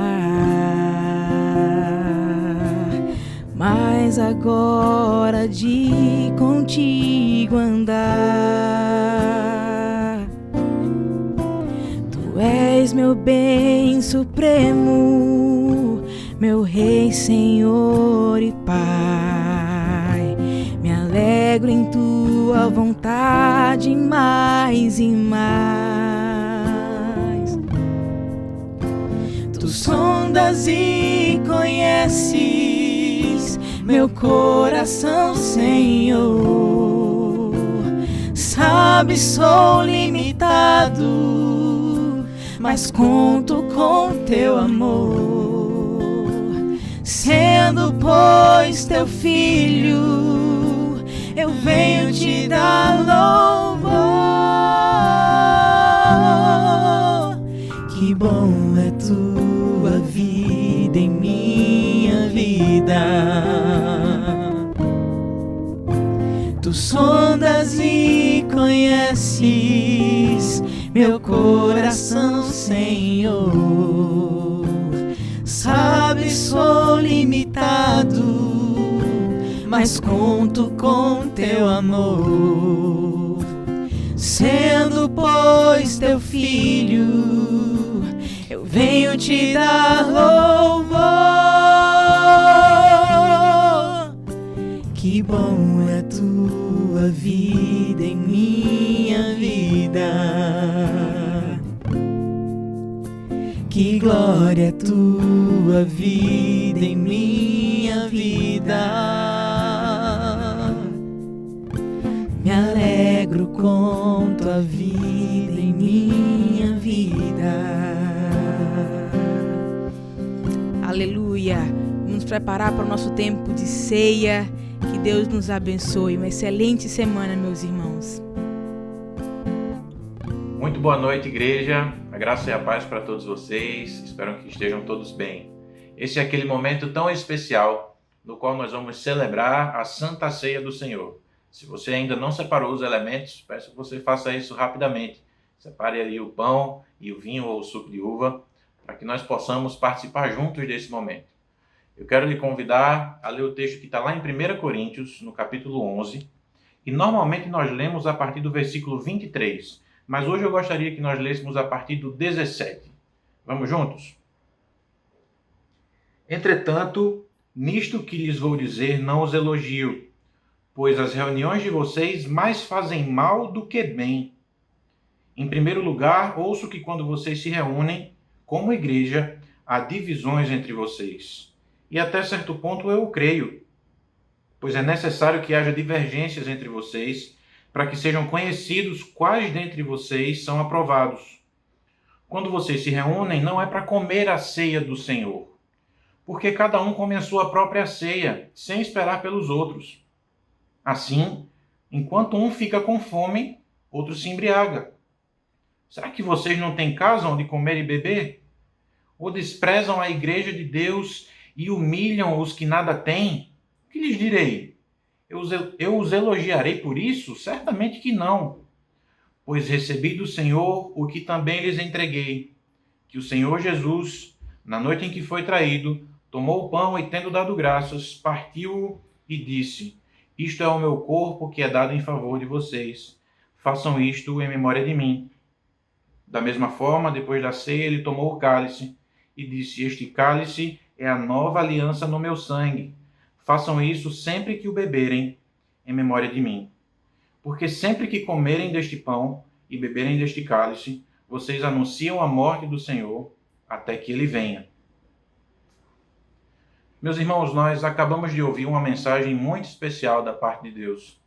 mas agora de contigo andar. Tu és meu bem supremo, meu Rei, Senhor e Pai. Me alegro em tua vontade mais e mais. Tu sondas e conheces meu coração, Senhor. Sabes, sou limitado, mas conto com teu amor. Sendo, pois, teu filho, eu venho te dar louvor. Que bom é tua vida em minha vida. Tu sondas e conheces meu coração, Senhor. Sabes, sou limitado, mas conto com teu amor. Sendo, pois, teu filho, eu venho te dar louvor. Que bom é tua vida em minha vida. Que glória é tua vida em minha vida. Me alegro com tua vida em minha vida. Aleluia! Vamos nos preparar para o nosso tempo de ceia. Que Deus nos abençoe. Uma excelente semana, meus irmãos. Muito boa noite, igreja. A graça e a paz para todos vocês. Espero que estejam todos bem. Esse é aquele momento tão especial no qual nós vamos celebrar a Santa Ceia do Senhor. Se você ainda não separou os elementos, peço que você faça isso rapidamente. Separe ali o pão e o vinho ou o suco de uva, para que nós possamos participar juntos desse momento. Eu quero lhe convidar a ler o texto que está lá em 1 Coríntios, no capítulo 11, e normalmente nós lemos a partir do versículo 23, mas hoje eu gostaria que nós lêssemos a partir do 17. Vamos juntos? Entretanto, nisto que lhes vou dizer não os elogio, pois as reuniões de vocês mais fazem mal do que bem. Em primeiro lugar, ouço que quando vocês se reúnem, como igreja, há divisões entre vocês. E até certo ponto eu o creio, pois é necessário que haja divergências entre vocês, para que sejam conhecidos quais dentre vocês são aprovados. Quando vocês se reúnem, não é para comer a ceia do Senhor, porque cada um come a sua própria ceia, sem esperar pelos outros. Assim, enquanto um fica com fome, outro se embriaga. Será que vocês não têm casa onde comer e beber? Ou desprezam a igreja de Deus e humilham os que nada têm? O que lhes direi? Eu os elogiarei por isso? Certamente que não. Pois recebi do Senhor o que também lhes entreguei, que o Senhor Jesus, na noite em que foi traído, tomou o pão e, tendo dado graças, partiu-o e disse: Isto é o meu corpo que é dado em favor de vocês. Façam isto em memória de mim. Da mesma forma, depois da ceia, ele tomou o cálice e disse: Este cálice é a nova aliança no meu sangue. Façam isso sempre que o beberem, em memória de mim. Porque sempre que comerem deste pão e beberem deste cálice, vocês anunciam a morte do Senhor até que ele venha. Meus irmãos, nós acabamos de ouvir uma mensagem muito especial da parte de Deus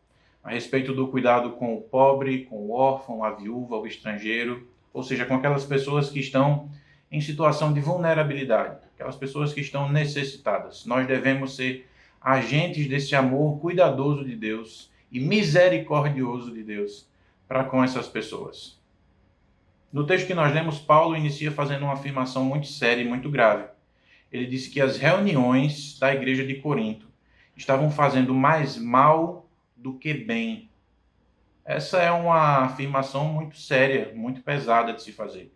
a respeito do cuidado com o pobre, com o órfão, a viúva, o estrangeiro, ou seja, com aquelas pessoas que estão em situação de vulnerabilidade, aquelas pessoas que estão necessitadas. Nós devemos ser agentes desse amor cuidadoso de Deus e misericordioso de Deus para com essas pessoas. No texto que nós lemos, Paulo inicia fazendo uma afirmação muito séria e muito grave. Ele disse que as reuniões da igreja de Corinto estavam fazendo mais mal do que bem. Essa é uma afirmação muito séria, muito pesada de se fazer.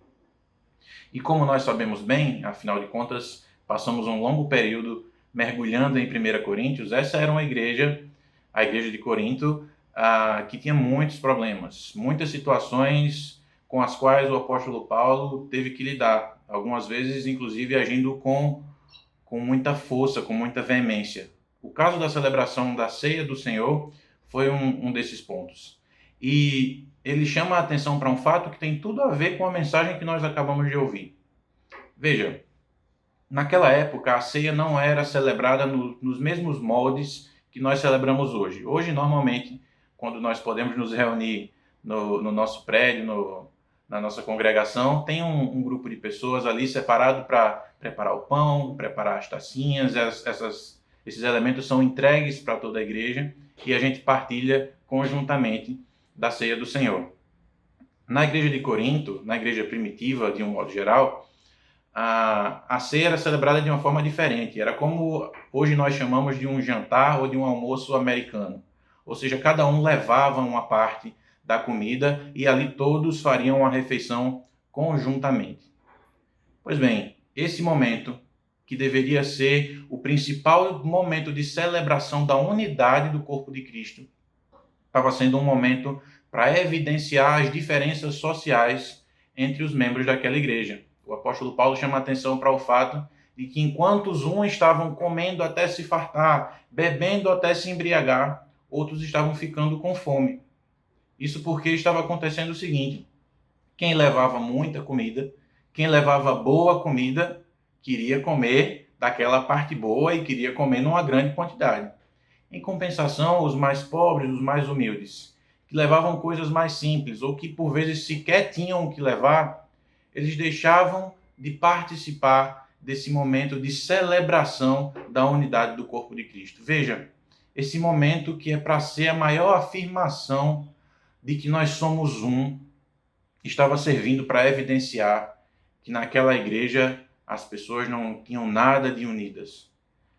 E como nós sabemos bem, afinal de contas, passamos um longo período mergulhando em 1 Coríntios, essa era uma igreja, a igreja de Corinto, que tinha muitos problemas, muitas situações com as quais o apóstolo Paulo teve que lidar, algumas vezes, inclusive, agindo com muita força, com muita veemência. O caso da celebração da ceia do Senhor foi um desses pontos. E ele chama a atenção para um fato que tem tudo a ver com a mensagem que nós acabamos de ouvir. Veja, naquela época a ceia não era celebrada nos mesmos moldes que nós celebramos hoje. Hoje, normalmente, quando nós podemos nos reunir no nosso prédio, na nossa congregação, tem um grupo de pessoas ali separado para preparar o pão, preparar as tacinhas, esses elementos são entregues para toda a igreja e a gente partilha conjuntamente da ceia do Senhor. Na igreja de Corinto, na igreja primitiva, de um modo geral, a ceia era celebrada de uma forma diferente. Era como hoje nós chamamos de um jantar ou de um almoço americano. Ou seja, cada um levava uma parte da comida e ali todos fariam uma refeição conjuntamente. Pois bem, esse momento, que deveria ser o principal momento de celebração da unidade do corpo de Cristo, estava sendo um momento para evidenciar as diferenças sociais entre os membros daquela igreja. O apóstolo Paulo chama a atenção para o fato de que enquanto os uns estavam comendo até se fartar, bebendo até se embriagar, outros estavam ficando com fome. Isso porque estava acontecendo o seguinte: quem levava muita comida, quem levava boa comida, queria comer daquela parte boa e queria comer numa grande quantidade. Em compensação, os mais pobres, os mais humildes, que levavam coisas mais simples ou que por vezes sequer tinham o que levar, eles deixavam de participar desse momento de celebração da unidade do corpo de Cristo. Veja, esse momento que é para ser a maior afirmação de que nós somos um, estava servindo para evidenciar que naquela igreja as pessoas não tinham nada de unidas.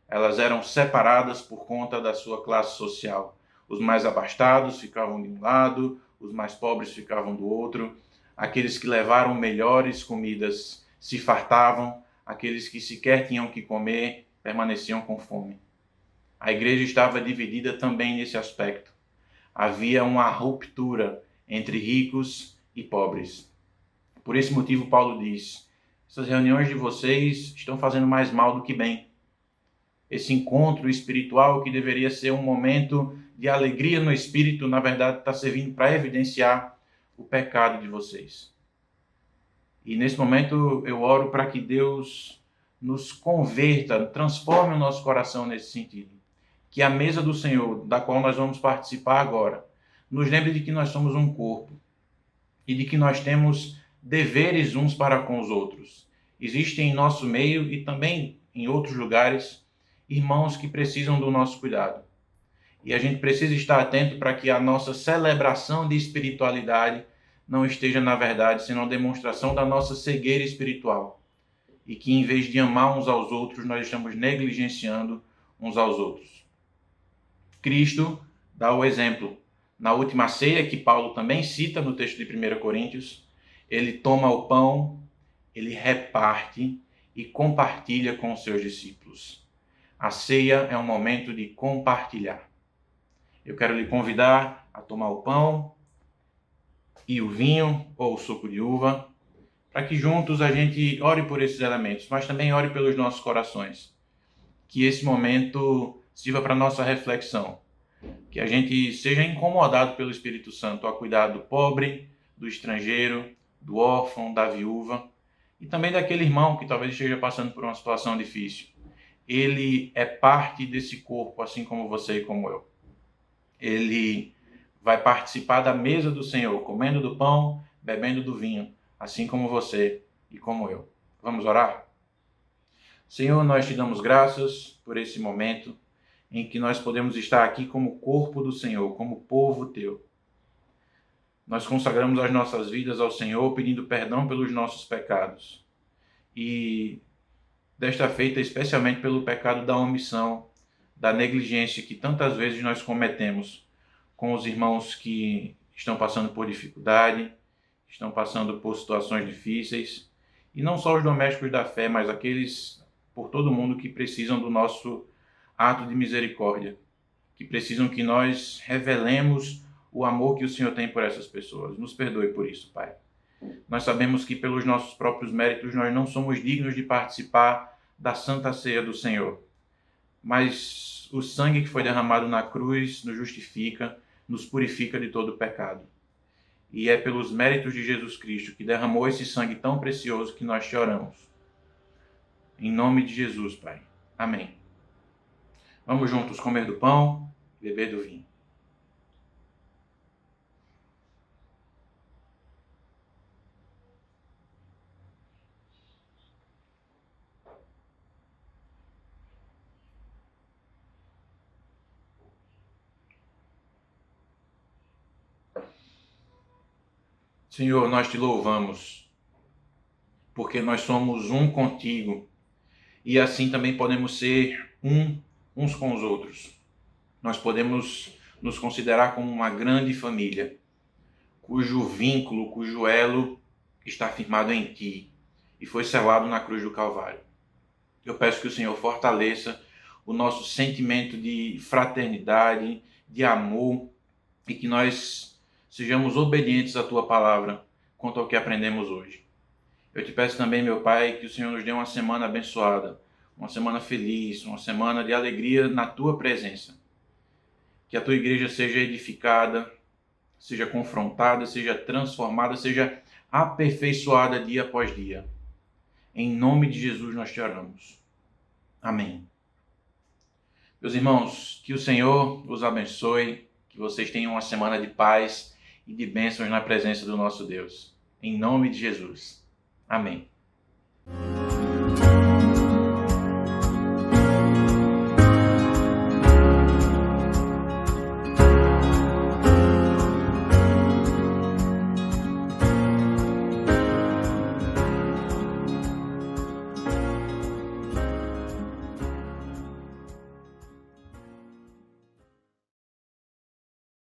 Elas eram separadas por conta da sua classe social. Os mais abastados ficavam de um lado, os mais pobres ficavam do outro. Aqueles que levaram melhores comidas se fartavam, aqueles que sequer tinham que comer permaneciam com fome. A igreja estava dividida também nesse aspecto. Havia uma ruptura entre ricos e pobres. Por esse motivo, Paulo diz: essas reuniões de vocês estão fazendo mais mal do que bem. Esse encontro espiritual que deveria ser um momento de alegria no espírito, na verdade, está servindo para evidenciar o pecado de vocês. E nesse momento eu oro para que Deus nos converta, transforme o nosso coração nesse sentido. Que a mesa do Senhor, da qual nós vamos participar agora, nos lembre de que nós somos um corpo e de que nós temos deveres uns para com os outros. Existem em nosso meio e também em outros lugares irmãos que precisam do nosso cuidado. E a gente precisa estar atento para que a nossa celebração de espiritualidade não esteja, na verdade, sendo uma demonstração da nossa cegueira espiritual. E que, em vez de amar uns aos outros, nós estamos negligenciando uns aos outros. Cristo dá o exemplo. Na última ceia, que Paulo também cita no texto de 1 Coríntios, ele toma o pão, ele reparte e compartilha com os seus discípulos. A ceia é um momento de compartilhar. Eu quero lhe convidar a tomar o pão e o vinho ou o suco de uva, para que juntos a gente ore por esses elementos, mas também ore pelos nossos corações. Que esse momento sirva para nossa reflexão. Que a gente seja incomodado pelo Espírito Santo a cuidar do pobre, do estrangeiro, do órfão, da viúva e também daquele irmão que talvez esteja passando por uma situação difícil. Ele é parte desse corpo, assim como você e como eu. Ele vai participar da mesa do Senhor, comendo do pão, bebendo do vinho, assim como você e como eu. Vamos orar? Senhor, nós te damos graças por esse momento em que nós podemos estar aqui como corpo do Senhor, como povo teu. Nós consagramos as nossas vidas ao Senhor, pedindo perdão pelos nossos pecados. E desta feita, especialmente pelo pecado da omissão, da negligência que tantas vezes nós cometemos com os irmãos que estão passando por dificuldade, estão passando por situações difíceis, e não só os domésticos da fé, mas aqueles por todo mundo que precisam do nosso ato de misericórdia, que precisam que nós revelemos o amor que o Senhor tem por essas pessoas. Nos perdoe por isso, Pai. Nós sabemos que pelos nossos próprios méritos nós não somos dignos de participar da Santa Ceia do Senhor, mas o sangue que foi derramado na cruz nos justifica, nos purifica de todo o pecado. E é pelos méritos de Jesus Cristo que derramou esse sangue tão precioso que nós te oramos. Em nome de Jesus, Pai. Amém. Vamos juntos comer do pão e beber do vinho. Senhor, nós te louvamos, porque nós somos um contigo, e assim também podemos ser uns com os outros. Nós podemos nos considerar como uma grande família, cujo vínculo, cujo elo está firmado em ti e foi selado na cruz do Calvário. Eu peço que o Senhor fortaleça o nosso sentimento de fraternidade, de amor, e que nós sejamos obedientes à tua palavra quanto ao que aprendemos hoje. Eu te peço também, meu Pai, que o Senhor nos dê uma semana abençoada, uma semana feliz, uma semana de alegria na tua presença. Que a tua igreja seja edificada, seja confrontada, seja transformada, seja aperfeiçoada dia após dia. Em nome de Jesus nós te oramos. Amém. Meus irmãos, que o Senhor os abençoe, que vocês tenham uma semana de paz e de bênçãos na presença do nosso Deus. Em nome de Jesus. Amém.